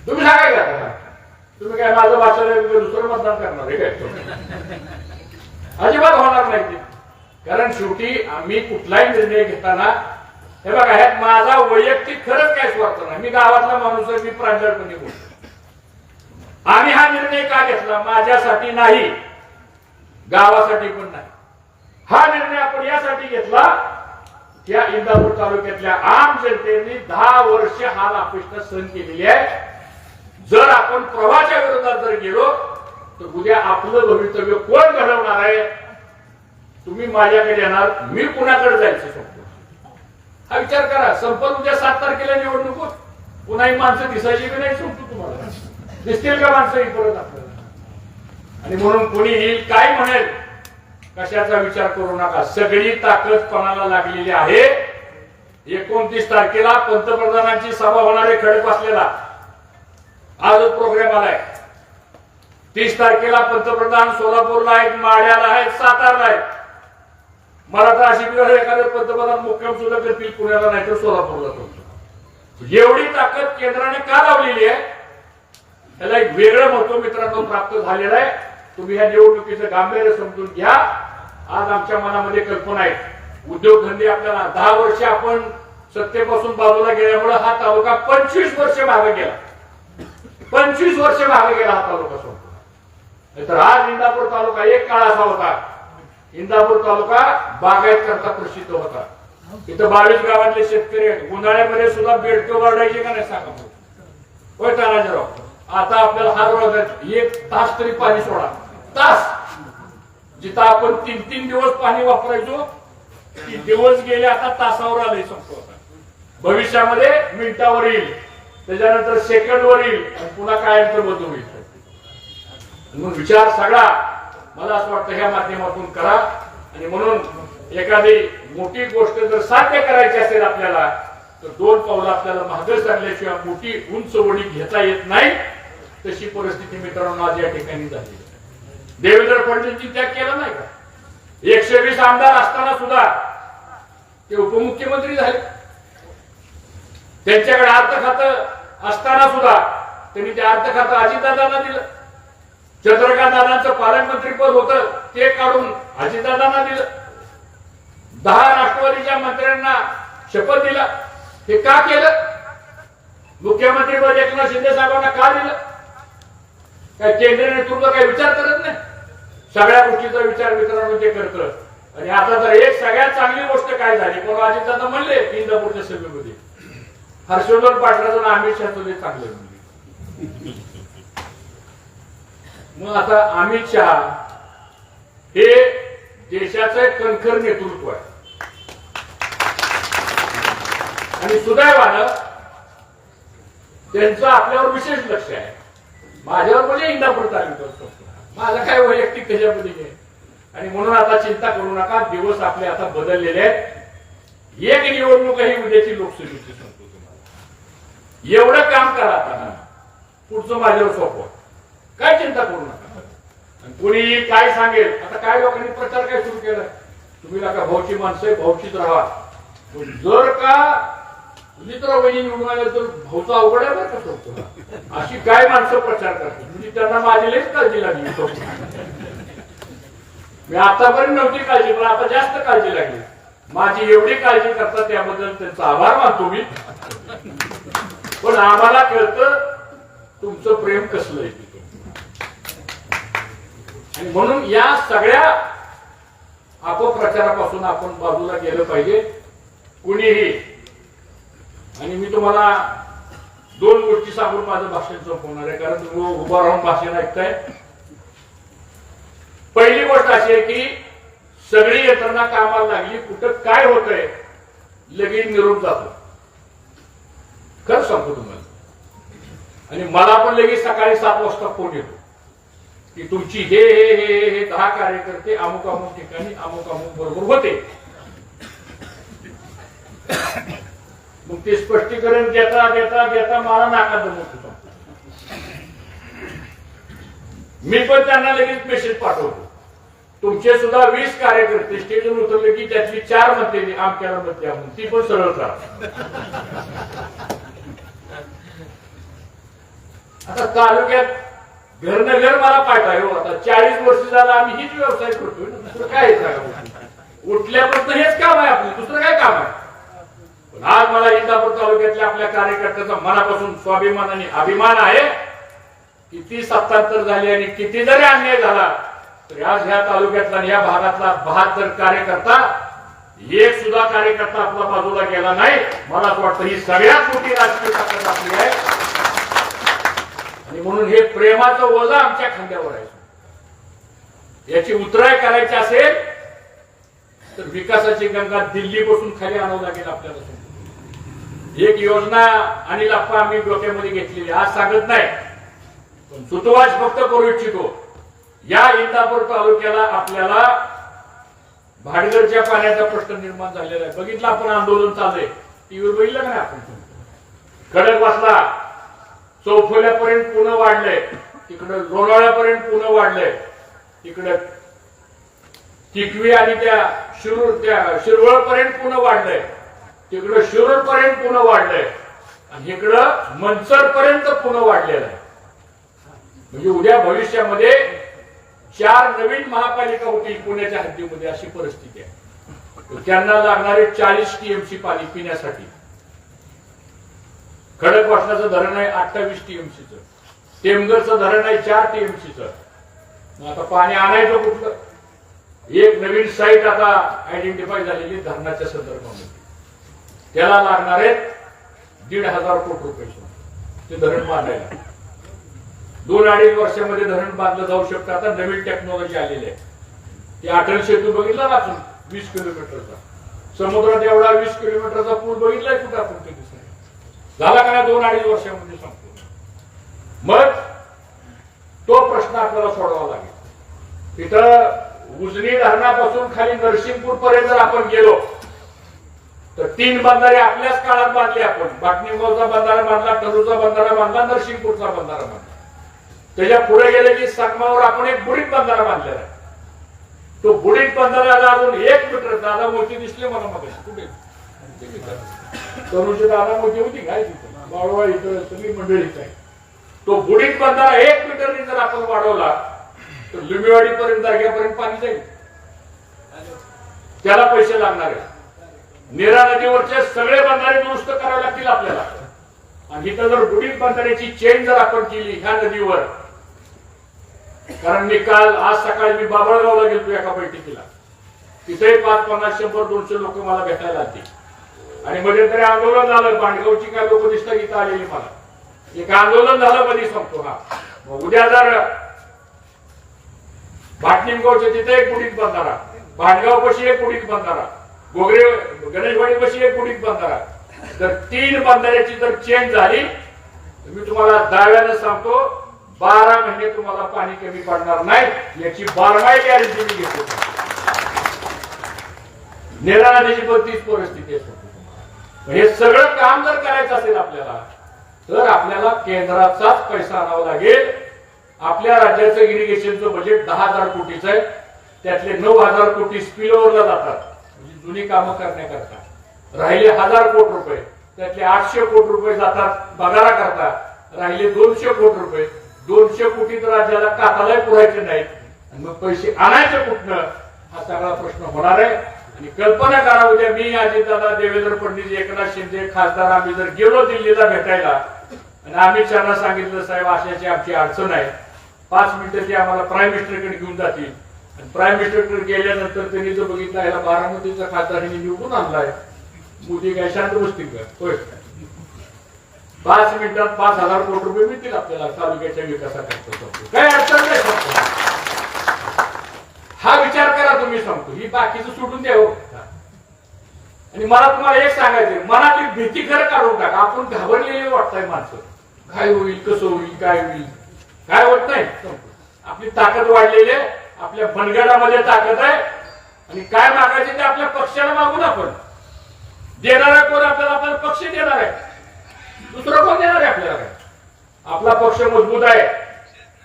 तुम्ही सांगाय का, तुम्ही काय माझं भाषण दुसरं मतदान करणार आहे काय? अजिबात होणार नाही. कारण शेवटी आम्ही कुठलाही निर्णय घेताना हे बघा, ह्यात माझा वैयक्तिक खरंच काय स्वार्थ नाही. मी गावातला माणूस आहे, मी प्रांजळपणे बोलतो. आम्ही हा निर्णय का घेतला? माझ्यासाठी नाही, गावासाठी पण नाही. हा निर्णय आपण यासाठी घेतला, या इंदापूर तालुक्यातल्या आम जनतेने 10 वर्ष हाल अपेक्षा सहन केलेली आहे. जर आपण प्रवाहाच्या विरोधात जर गेलो तर उद्या आपलं भवितव्य कोण घडवणार आहे? तुम्ही माझ्याकडे येणार, मी कुणाकडे जायचं सांगतो. हा विचार करा. संपल उद्या 7 तारखेला निवडणूक, पुन्हा माणसं दिसायची की नाही सांगतो तुम्हाला. दिसतील का माणसं ही परत आपल्याला? आणि म्हणून कोणी येईल काय म्हणेल कशाचा विचार करू नका. सगळी ताकद कोणाला लागलेली आहे. 29 तारखेला पंतप्रधानांची सभा होणार आहे खडकवासलेला, आजच प्रोग्राम आलाय. 30 तारखेला पंतप्रधान सोलापूरला आहेत, माढ्याला आहेत, सातारला आहेत. मला तर अशी वेळ एखादे पंतप्रधान मुक्काम सुद्धा करतील पुण्याला, नाही तर सोलापूरला करतो. एवढी ताकद केंद्राने का लावलेली आहे त्याला एक वेगळं महत्व मित्रांनो प्राप्त झालेलं आहे. तुम्ही ह्या निवडणुकीचं गांभीर्य समजून घ्या. आज आमच्या मनामध्ये कल्पना आहे, उद्योगधंदे आपल्याला 10 वर्ष आपण सत्तेपासून बाजूला गेल्यामुळे हा तालुका 25 वर्ष मागे गेला. 25 वर्ष मागे गेला हा तालुका संपूर्ण. तर आज इंदापूर तालुका एक काळ असा होता, इंदापूर तालुका बागायत करता प्रसिद्ध होता. इथं 22 गावातले शेतकरी आहेत. उन्हाळ्यामध्ये सुद्धा बेडकं वाढायचे का नाही सांगा. होय तानाजीराव, आता आपल्याला हा रोड 1 तास तरी पाणी सोडा. तास जिथं आपण 3-3 दिवस पाणी वापरायचो, ती दिवस गेले आता तासावर आले संपवता. भविष्यामध्ये मिनिटावर येईल, त्याच्यानंतर सेकंडवर येईल आणि पुन्हा कायमचं बदल होईल. म्हणून विचार सगळा मला असं वाटतं ह्या माध्यमातून करा. आणि म्हणून एखादी मोठी गोष्ट जर साध्य करायची असेल आपल्याला तर 2 पावलं आपल्याला मागे सरल्याशिवाय मोठी उंच उडी घेता येत नाही. तशी परिस्थिती मित्रांनो आज या ठिकाणी झाली. देवेंद्र फडणवीसची त्याग केला नाही का? 120 आमदार असताना सुद्धा ते उपमुख्यमंत्री झाले. त्यांच्याकडे अर्थ खातं असताना सुद्धा त्यांनी ते अर्थ खातं अजितदादांना दिलं. चंद्रकांत दादांचं पालकमंत्रीपद होतं ते काढून अजितदादांना दिलं. 10 राष्ट्रवादीच्या मंत्र्यांना शपथ दिला. हे का केलं? मुख्यमंत्रीपद एकनाथ शिंदे साहेबांना का दिलं? काय केंद्रीय नेतृत्व काही विचार करत नाही? सगळ्या गोष्टीचा विचार मित्रांनो ते करतं. आणि आता तर एक सगळ्यात चांगली गोष्ट काय झाली, कोण अजितदादा म्हणले इंदापूरच्या सभेमध्ये हर्षवर्धन पाटलाचं अमित शहाचं चांगलं म्हणले. मग आता अमित शहा हे देशाचं कणखर नेतृत्व आहे. आणि सुदैवानं त्यांचं आपल्यावर विशेष लक्ष आहे. माझ्यावर म्हणजे इंदापूर तालुक्यावर माझं काय वैयक्तिक त्याच्यामध्ये नाही. आणि म्हणून आता चिंता करू नका, दिवस आपले आता बदललेले आहेत. एक निवडणूक ही उद्याची लोकसभेची सांगतो तुम्हाला. एवढं काम करा आता, पुढचं माझ्यावर सोपवा, काय चिंता करू नका. कोणी काय सांगेल, आता काय लोकांनी प्रचार काय सुरू केलाय, तुम्ही नका भाऊची माणसं आहे, भाऊचीच राहा. जर का मित्र वहिनी निवडून आले तर भाऊचा अवघड आहे बरं का सोडतो. अशी काय माणसं प्रचार करतात, म्हणजे त्यांना माझी लईच काळजी लागली. मी आतापर्यंत नव्हती काळजी, पण आता जास्त काळजी लागली. माझी एवढी काळजी करतात त्याबद्दल त्यांचा आभार मानतो मी. पण आम्हाला कळतं तुमचं प्रेम कसलं आहे. आणि म्हणून या सगळ्या अपप्रचारापासून आपण बाजूला गेलं पाहिजे कुणीही. आणि मी तुम्हाला 2 गोष्टी सांगून माझं भाषण संपवणार आहे, कारण तुम्ही उभा राहून भाषण ऐकताय. पहिली गोष्ट अशी आहे की सगळी यंत्रणा कामाला लागली. कुठं काय होतंय लगेच निरोप जातो. खरं सांगतो तुम्हाला. आणि मला पण लगेच सकाळी 7 वाजता फोन येतो की तुमची हे 10 कार्यकर्ते अमुक अमुक ठिकाणी अमुक अमुक बरोबर होते. मग ते स्पष्टीकरण देता देता देता मला नाका दमत होता. मी पण त्यांना लगेच मेसेज पाठवतो, तुमचे सुद्धा 20 कार्यकर्ते स्टेजवर उतरले की त्यातली 4 म्हणते आमच्याला म्हणते आपण, ती पण सरळ करा. आता तालुक्यात घरनगर मला पाठवाय हो. आता 40 वर्ष झाला आम्ही हीच व्यवसाय करतोय. दुसरं काय उठल्यापासून हेच काम आहे आपलं, दुसरं काय काम आहे. पण आज मला इंदापूर तालुक्यातल्या आपल्या कार्यकर्त्याचा मनापासून स्वाभिमान आणि अभिमान आहे. किती सत्तांतर झाली आणि किती जरी अन्याय झाला तरी आज ह्या तालुक्यातला या भागातला 72 कार्यकर्ता, एक सुद्धा कार्यकर्ता आपला बाजूला गेला नाही. मला असं वाटतं ही सगळ्यात मोठी राजकीय ताकद आपली आहे. आणि म्हणून हे प्रेमाचं वजा आमच्या खांद्यावर आहे. याची उतराई करायची असेल तर विकासाची गंगा दिल्लीपासून खाली आणावं लागेल आपल्याला. एक योजना अनिल अप्पा आम्ही डोक्यामध्ये घेतलेली, आज सांगत नाही, पण सुतवाच फक्त करू इच्छितो. या इंदापूर तालुक्याला आपल्याला भाडगरच्या पाण्याचा प्रश्न निर्माण झालेला आहे. बघितलं आपण, आंदोलन चाललंय, टीव्हीवर बघितलं का नाही आपण. खडकवासला चौफुल्यापर्यंत पुणे वाढलंय, तिकडं लोणावळ्यापर्यंत पुणे वाढलंय, तिकडं तिकवी आणि त्या शिरवळ पर्यंत पुणे वाढलंय, तिकडं शिरूर पर्यंत पुणे वाढलंय, आणि इकडं मनसर पर्यंत पुणे वाढलेलं आहे. म्हणजे उद्या भविष्यामध्ये 4 नवीन महापालिका होतील पुण्याच्या हद्दीमध्ये, अशी परिस्थिती आहे. त्यांना लागणारे 40 टीएमसी पाणी पिण्यासाठी. खडकवासल्याचं धरण आहे 28 टीएमसीचं, टेमघरचं धरण आहे 4 टीएमसीचं. मग आता पाणी आणायचं कुठलं? एक नवीन साईट आता आयडेंटिफाय झालेली धरणाच्या संदर्भामध्ये, त्याला लागणार आहेत 1,500 कोटी रुपये ते धरण बांधायला. 2-2.5 वर्षामध्ये धरण बांधलं जाऊ शकतं. आता नवीन टेक्नॉलॉजी आलेली आहे. ते अटल सेतू बघितला ना आपण, 20 किलोमीटरचा समुद्रात एवढा 20 किलोमीटरचा पूल बघितलाय कुठं आपण? ते झाला का नाही 2-2.5 वर्षामध्ये सांगतो. मग तो प्रश्न आपल्याला सोडवावा लागेल. तिथं उजनी धरणापासून खाली नरसिंगपूर पर्यंत जर आपण गेलो तर 3 बंधारे आपल्याच काळात बांधले आपण. बाटणीगावचा बंधारा बांधला, टरूचा बंधारा बांधला, नरसिंगपूरचा बंधारा बांधला. त्याच्या पुढे गेले की संगमावर आपण एक बुडीत बंधारा बांधलेला आहे. तो बुडीत बंधाऱ्याला अजून 1 मीटर, दादा मोठी दिसले मला मध्ये कुठे तरुणची दादा मोठी होती काय तिथे बाळवा इथं सगळी मंडळीच आहे. तो बुडीत बंधारा 1 मीटरनी जर आपण वाढवला तर लिंबेवाडी पर्यंत दर्ग्यापर्यंत पाणी जाईल. त्याला पैसे लागणार आहे. नीरा नदीवरचे सगळे बंधारे दुरुस्त करावे लागतील आपल्याला. आणि इथं जर बुडीत बंधाऱ्याची चेन जर आपण केली ह्या नदीवर, कारण मी काल आज सकाळी मी बाबळगावला गेलो एका बैठकीला, तिथे 5, 50, 100, 200 लोक मला भेटायला आले. आणि मध्यंतरी आंदोलन झालं, भांडगावची काय लोक दिसतात इथं आलेली मला. एक आंदोलन झालं मध्ये संपतो. हा उद्या जर भाटनिमगावच्या तिथे 1 बुडीत बंधारा, भांडगाव पशी 1 बुडीत बंधारा, गोगरे गणेशवाडी पशी 1 बुडीत बंधारा, जर 3 बंधाऱ्याची जर चेंज झाली तर मी तुम्हाला दाव्यानं सांगतो 12 महिने तुम्हाला पाणी कमी पडणार नाही, याची 12 गॅरंटी मी घेतो. नीरा नदीची पण तीच परिस्थिती आहे. हे सगळं काम जर करायचं असेल आपल्याला तर आपल्याला केंद्राचाच पैसा आणावा लागेल. आपल्या राज्याचं इरिगेशनचं बजेट 10,000 कोटीचं आहे. त्यातले 9,000 कोटी स्पिलओव्हरला जातात, म्हणजे जुनी कामं करण्याकरता. राहिले 1,000 कोटी रुपये, त्यातले 800 कोटी रुपये जातात पगारा करता. राहिले 200 कोटी रुपये. 200 कोटी तर राज्याला कातालाही पुरायचे नाहीत, आणि मग पैसे आणायचे कुठनं, हा सगळा प्रश्न होणार आहे. आणि कल्पना करा, उद्या मी अजितदादा, देवेंद्र फडणवीस, एकनाथ शिंदे खासदार आम्ही जर गेलो दिल्लीला भेटायला आणि अमित शहाना सांगितलं साहेब अशाची आमची अडचण आहे, 5 मिनिटं ते आम्हाला प्राईम मिनिस्टरकडे घेऊन जातील. आणि प्राईम मिनिस्टरकडे गेल्यानंतर त्यांनी जर बघितलं याला बारामतीचा खासदारांनी निवडून आणलाय, मोदी काय शांत बसतील का? होय, 5 मिनिटात 5,000 कोटी रुपये मिळतील आपल्याला तालुक्याच्या विकासाकरता. काय अडचण नाही. हा विचार करा तुम्ही. सांगतो ही बाकीचं सोडून द्यावं. आणि मला तुम्हाला एक सांगायचं, मनातली भीती खरं काढून टाका. आपण घाबरलेले वाटतंय माणसं, काय होईल, कसं होईल, काय होईल, काय होत नाही. आपली ताकद वाढलेली आहे, आपल्या मनगडामध्ये ताकद आहे. आणि काय मागायचे ते आपल्या पक्षाला मागून आपण देणार आहे. कोण आपल्याला आपल्याला पक्ष देणार आहे? दुसरं कोण देणार आहे आपल्याला? काय आपला पक्ष मजबूत आहे.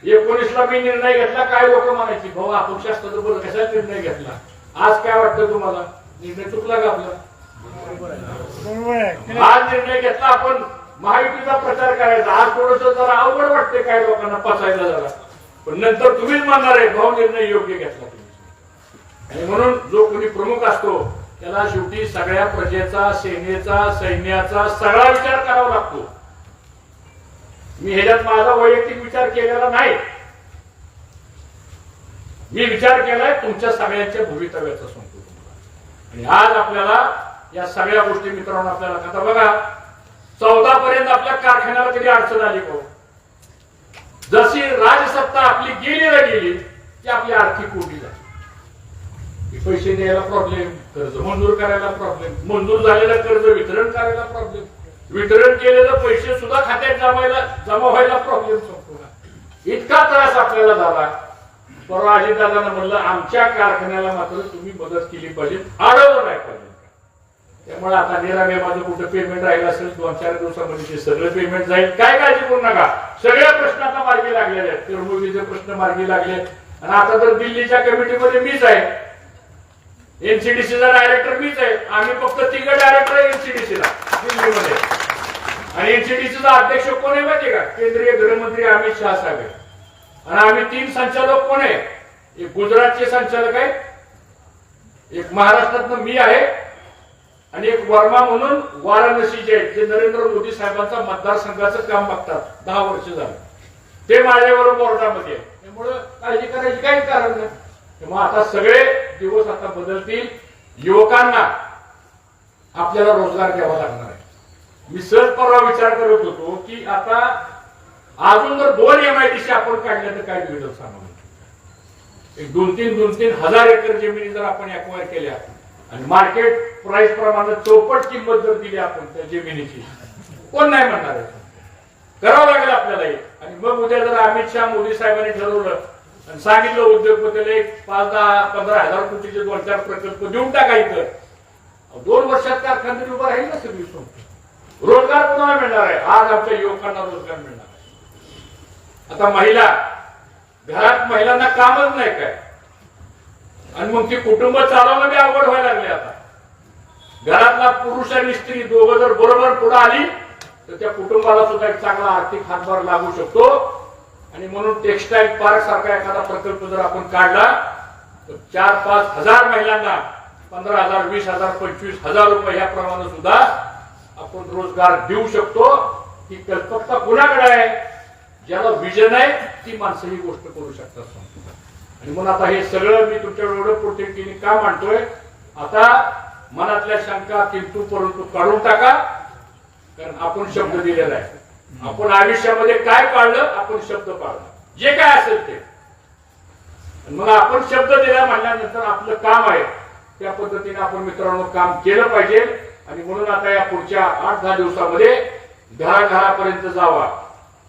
19ला मी निर्णय घेतला, काय लोक म्हणायची भाऊ अपक्ष असतं तर बरं कशाला निर्णय घेतला. आज काय वाटतं तुम्हाला, निर्णय चुकला का आपला? आज निर्णय घेतला आपण महायुतीचा प्रचार करायचा. आज थोडस जरा अवघड वाटते काय लोकांना पचायला जरा, पण नंतर तुम्हीच म्हणणार आहे भाऊ निर्णय योग्य घेतला तुम्ही. आणि म्हणून जो कोणी प्रमुख असतो त्याला शेवटी सगळ्या प्रजेचा, सेनेचा, सैन्याचा सगळा विचार करावा लागतो. मी ह्याच्यात माझा वैयक्तिक विचार केलेला नाही. मी विचार केलाय तुमच्या सगळ्यांच्या भवितव्याचा सांगतो तुम्हाला. आणि आज आपल्याला या सगळ्या गोष्टी मित्रांनो आपल्याला आता बघा, 14 पर्यंत आपल्या कारखान्याला कधी अडचण आली का? जशी राजसत्ता आपली गेली की आपली आर्थिक कोंडी झाली. पैसे द्यायला प्रॉब्लेम, कर्ज मंजूर करायला प्रॉब्लेम, मंजूर झालेलं कर्ज वितरण करायला प्रॉब्लेम, वितरण केलेलं पैसे सुद्धा खात्यात जमा व्हायला प्रॉब्लेम संपला. इतका त्रास आपल्याला झाला. परवा अजितदादांना म्हणलं आमच्या कारखान्याला मात्र तुम्ही मदत केली पाहिजे, अडवलं नाही पाहिजे. त्यामुळे आता निरावे माझं कुठं पेमेंट राहिलं असेल 2-4 दिवसामध्ये ते सगळं पेमेंट जाईल. काय काळजी करू नका. सगळ्या प्रश्न आता मार्गी लागलेले आहेत. तिरुमुलीचे प्रश्न मार्गी लागले. आणि आता तर दिल्लीच्या कमिटीमध्ये मीच आहे, एनसीडीसीचा डायरेक्टर मीच आहे. आम्ही फक्त 3 डायरेक्टर आहे एनसीडीसीला दिल्लीमध्ये. आणि एनसीडीसीचा अध्यक्ष कोण आहे माहिती का? केंद्रीय गृहमंत्री अमित शहा साहेब. आणि आम्ही 3 संचालक कोण आहे? एक गुजरातचे संचालक आहे, एक महाराष्ट्रातनं मी आहे, आणि एक वर्मा म्हणून वाराणसीचे आहेत, जे नरेंद्र मोदी साहेबांचा मतदारसंघाचं काम बघतात. 10 वर्ष झालं ते माझ्याबरोबर बोर्डामध्ये आहे. त्यामुळे काळजी करायची काही कारण नाही. तेव्हा आता सगळे दिवस आता बदलतील. युवकांना आपल्याला रोजगार द्यावा लागणार आहे. मी सहज परवा विचार करत होतो की आता अजून जर 2 MIDC आपण काढल्या तर काय होईल सांगा. एक 2-3 हजार एकर जमिनी जर आपण अक्वायर केल्या आणि मार्केट प्राइस प्रमाणे चौपट किंमत जर दिली आपण त्या जमिनीची, कोण नाही म्हणणार आहे? करावं लागेल आपल्याला. आणि मग उद्या जर अमित शहा मोदी साहेबांनी ठरवलं आणि सांगितलं उद्योगपतीला 5-10-15 हजार कोटीचे 2-4 प्रकल्प देऊन टाकायचं, 2 वर्षात कारखानदारी उभा राहील ना सगळी. रोजगार कोणाला मिळणार आहे? आज आमच्या युवकांना रोजगार मिळणार आहे. आता घरात महिलांना कामच नाही काय, आणि मग ती कुटुंब चालवणं बी अवघड व्हायला लागले. आता घरातला पुरुष आणि स्त्री दोघं जर बरोबर पुढे आली तर त्या कुटुंबाला सुद्धा एक चांगला आर्थिक हातभार लागू शकतो. आणि म्हणून टेक्सटाईल पार्क सारखा एखादा प्रकल्प जर आपण काढला तर 4-5 हजार महिलांना 15,000, 20,000, 25,000 रुपये याप्रमाणे सुद्धा आपण रोजगार देऊ शकतो. ही कल्पकता कुणाकडे आहे? ज्याला विजन आहे ती माणसं ही गोष्ट करू शकतात. आणि म्हणून आता हे सगळं मी तुमच्याकडे एवढं पोटेंशियल का मांडतोय? आता मनातल्या शंका किंतु परंतु काढून टाका, कारण आपण शब्द दिलेला आहे. आपण आयुष्यामध्ये काय पाळलं? आपण शब्द पाळला, जे काय असेल ते. मग आपण शब्द दिला म्हणल्यानंतर आपलं काम आहे त्या पद्धतीने आपण मित्रांनो काम केलं पाहिजे. आणि म्हणून आता या पुढच्या 8-10 दिवसामध्ये घराघरापर्यंत जावा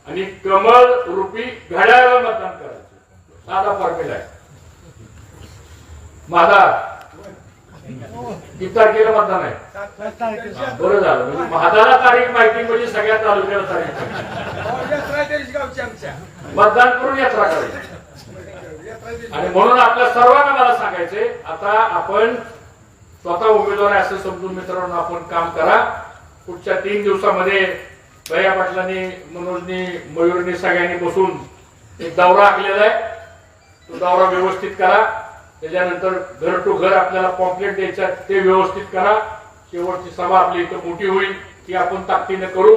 आणि कमल रूपी घड्याळाला मतदान करायचं. साधा फॉर्म्युला आहे. माझा किती तारखेला मतदान आहे? बरं झालं, म्हणजे महादाला तारीख माहिती म्हणजे सगळ्या तालुक्याला तारीख मतदान करून यात्रा करायची. आणि म्हणून आपल्या सर्वांना मला सांगायचंय, आता आपण स्वतः उमेदवार आहे असं समजून मित्रांनो आपण काम करा. पुढच्या 3 दिवसामध्ये भैया पाटलांनी, मनोजनी, मयूरनी सगळ्यांनी बसून एक दौरा आखलेला आहे. तो दौरा व्यवस्थित करा. त्याच्यानंतर घर टू घर आपल्याला पॉम्पलेट द्यायचं, ते व्यवस्थित करा. शेवटची सभा आपली इथं मोठी होईल ती आपण ताकदीने करू.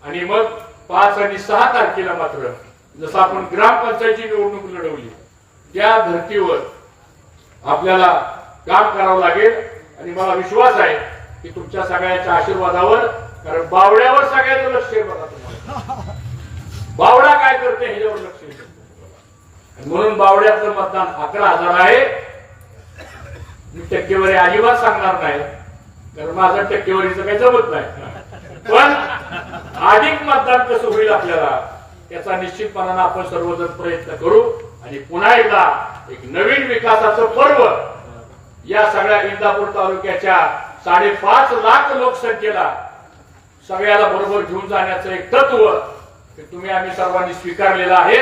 आणि मग 5 आणि 6 तारखेला मात्र जसं आपण ग्रामपंचायतची निवडणूक लढवली त्या धर्तीवर आपल्याला काम करावं लागेल. आणि मला विश्वास आहे की तुमच्या सगळ्यांच्या आशीर्वादावर, कारण बावड्यावर सगळ्यांचं लक्ष आहे बघा. तुम्हाला बावडा काय करते ह्याच्यावर लक्ष आहे. म्हणून बावड्याचं मतदान 11,000 आहे. मी टक्केवारी अजिबात सांगणार नाही, कारण माझं टक्केवारीचं काही जमत नाही. पण अधिक मतदान कसं होईल आपल्याला याचा निश्चितपणाने आपण सर्वजण प्रयत्न करू. आणि पुन्हा एकदा एक नवीन विकासाचं पर्व या सगळ्या इंदापूर तालुक्याच्या 5.5 लाख लोकसंख्येला सगळ्याला बरोबर घेऊन जाण्याचं एक तत्व तुम्ही आम्ही सर्वांनी स्वीकारलेलं आहे.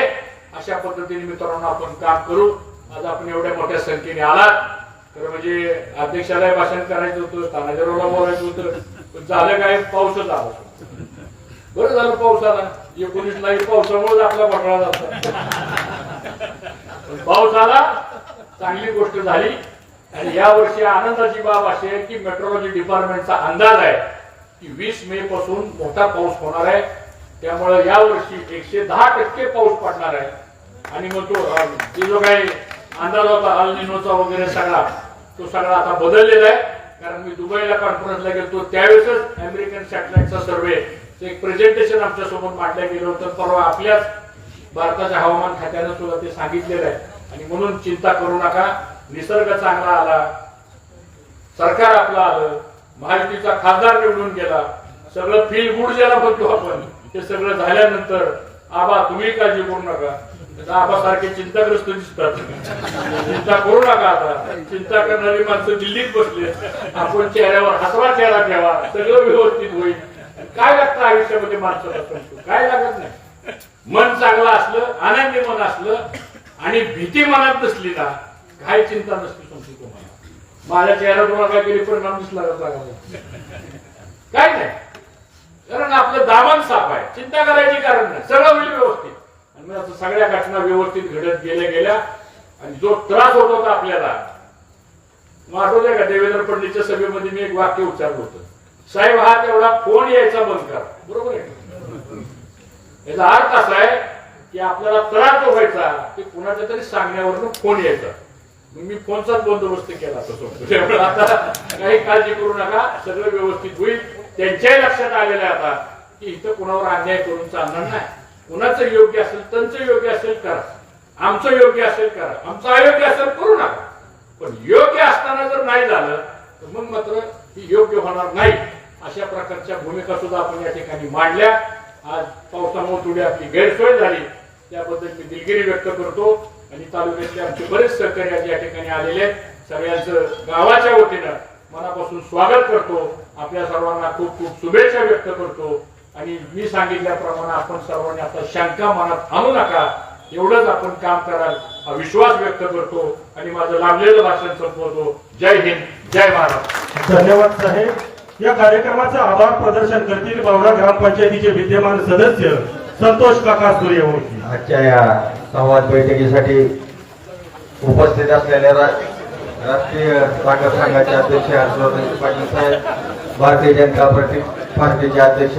अशा पद्धतीने मित्रांनो आपण काम करू. आज आपण एवढ्या मोठ्या संख्येने आलात तर म्हणजे अध्यक्षाला भाषण करायचं होतं, तानाजीरावला बोलायचं होतं, पण झालं काय? पाऊसच आला. बरं झालं पाऊस आला. 19ला पावसामुळे आपला बघायला जातो. पाऊस आला, चांगली गोष्ट झाली. आणि या वर्षी आनंदाची बाब अशी आहे की मेट्रोलॉजी डिपार्टमेंटचा अंदाज आहे की 20 मे पासून मोठा पाऊस होणार आहे. त्यामुळे या वर्षी 110% पाऊस पडणार आहे. आणि मग तो जो काही अंदाज होता अल निनोचा वगैरे सगळा तो सगळा आता बदललेला आहे. कारण मी दुबईला कॉन्फरन्सला गेलो त्यावेळेस अमेरिकन सॅटेलाइटचा सर्वे एक प्रेझेंटेशन आमच्या सोबत मांडलं गेलं होतं. परवा आपल्याच भारताच्या हवामान खात्यानं सुद्धा ते सांगितलेलं आहे. आणि म्हणून चिंता करू नका. निसर्ग चांगला आला, सरकार आपलं आलं, महायुतीचा खासदार निवडून गेला, सगळं फील गुड ज्याला म्हणतो आपण ते सगळं झाल्यानंतर आबा तुम्ही काळजी करू नका. आबा सारखे चिंताग्रस्त दिसतात. चिंता करू नका. आता चिंता करणारी माणसं दिल्लीत बसले. आपण चेहऱ्यावर हसरा चेहरा ठेवा, सगळं व्यवस्थित होईल. काय लागतं आयुष्यामध्ये माणसाला? काय लागत नाही. मन चांगलं असलं, आनंदी मन असलं आणि भीती मनात नसली ना काय चिंता नसते. तुमची तुम्हाला माझ्या चेहऱ्यावर तुम्हाला काय केली परिणाम दिसला काय नाही. कारण आपलं दामन साफ आहे. चिंता करायची कारण नाही. सगळं होईल व्यवस्थित. आणि असं सगळ्या घटना व्यवस्थित घडत गेल्या. आणि जो त्रास होत होता आपल्याला आठवतंय का? देवेंद्र फडणवीसच्या सभेमध्ये मी एक वाक्य उच्चारलं होतं, साहेब हा तेवढा फोन यायचा बंद करा. बरोबर आहे. याचा अर्थ असा आहे की आपल्याला त्रास जो व्हायचा ते कुणाच्या तरी सांगण्यावरून फोन यायचा. मी फोनचाच बंदोबस्त केला. त्यामुळे आता काही काळजी करू नका, सगळं व्यवस्थित होईल. त्यांच्याही लक्षात आलेलं आहे आता की इथं कुणावर अन्याय करून चालणार नाही. कुणाचं योग्य असेल, त्यांचं योग्य असेल करा, आमचं योग्य असेल करा, आमचं अयोग्य असेल करू नका. पण योग्य असताना जर नाही झालं तर मग मात्र ही योग्य होणार नाही. अशा प्रकारच्या भूमिका सुद्धा आपण या ठिकाणी मांडल्या. आज पावसामुळे थोडी आपली गैरसोय झाली त्याबद्दल मी दिलगिरी व्यक्त करतो. आणि तालुक्यातले आमचे बरेच सहकारी या ठिकाणी आलेले आहेत. सगळ्यांचं गावाच्या वतीनं मनापासून स्वागत करतो. आपल्या सर्वांना खूप खूप शुभेच्छा व्यक्त करतो. आणि मी सांगितल्याप्रमाणे आपण सर्वांनी आता शंका मनात आणू नका. एवढंच आपण काम कराल हा विश्वास व्यक्त करतो आणि माझं लाभलेलं भाषण संपवतो. जय हिंद, जय महाराष्ट्र. धन्यवाद साहेब. या कार्यक्रमाचं आभार प्रदर्शन करतील बावडा ग्रामपंचायतीचे विद्यमान सदस्य संतोष काका सूर्यवंशी. आजच्या या संवाद बैठकीसाठी उपस्थित असलेल्या राष्ट्रीय साखर संघाचे अध्यक्ष हर्षवर्धन पाटील साहेब, भारतीय जनता पार्टीचे अध्यक्ष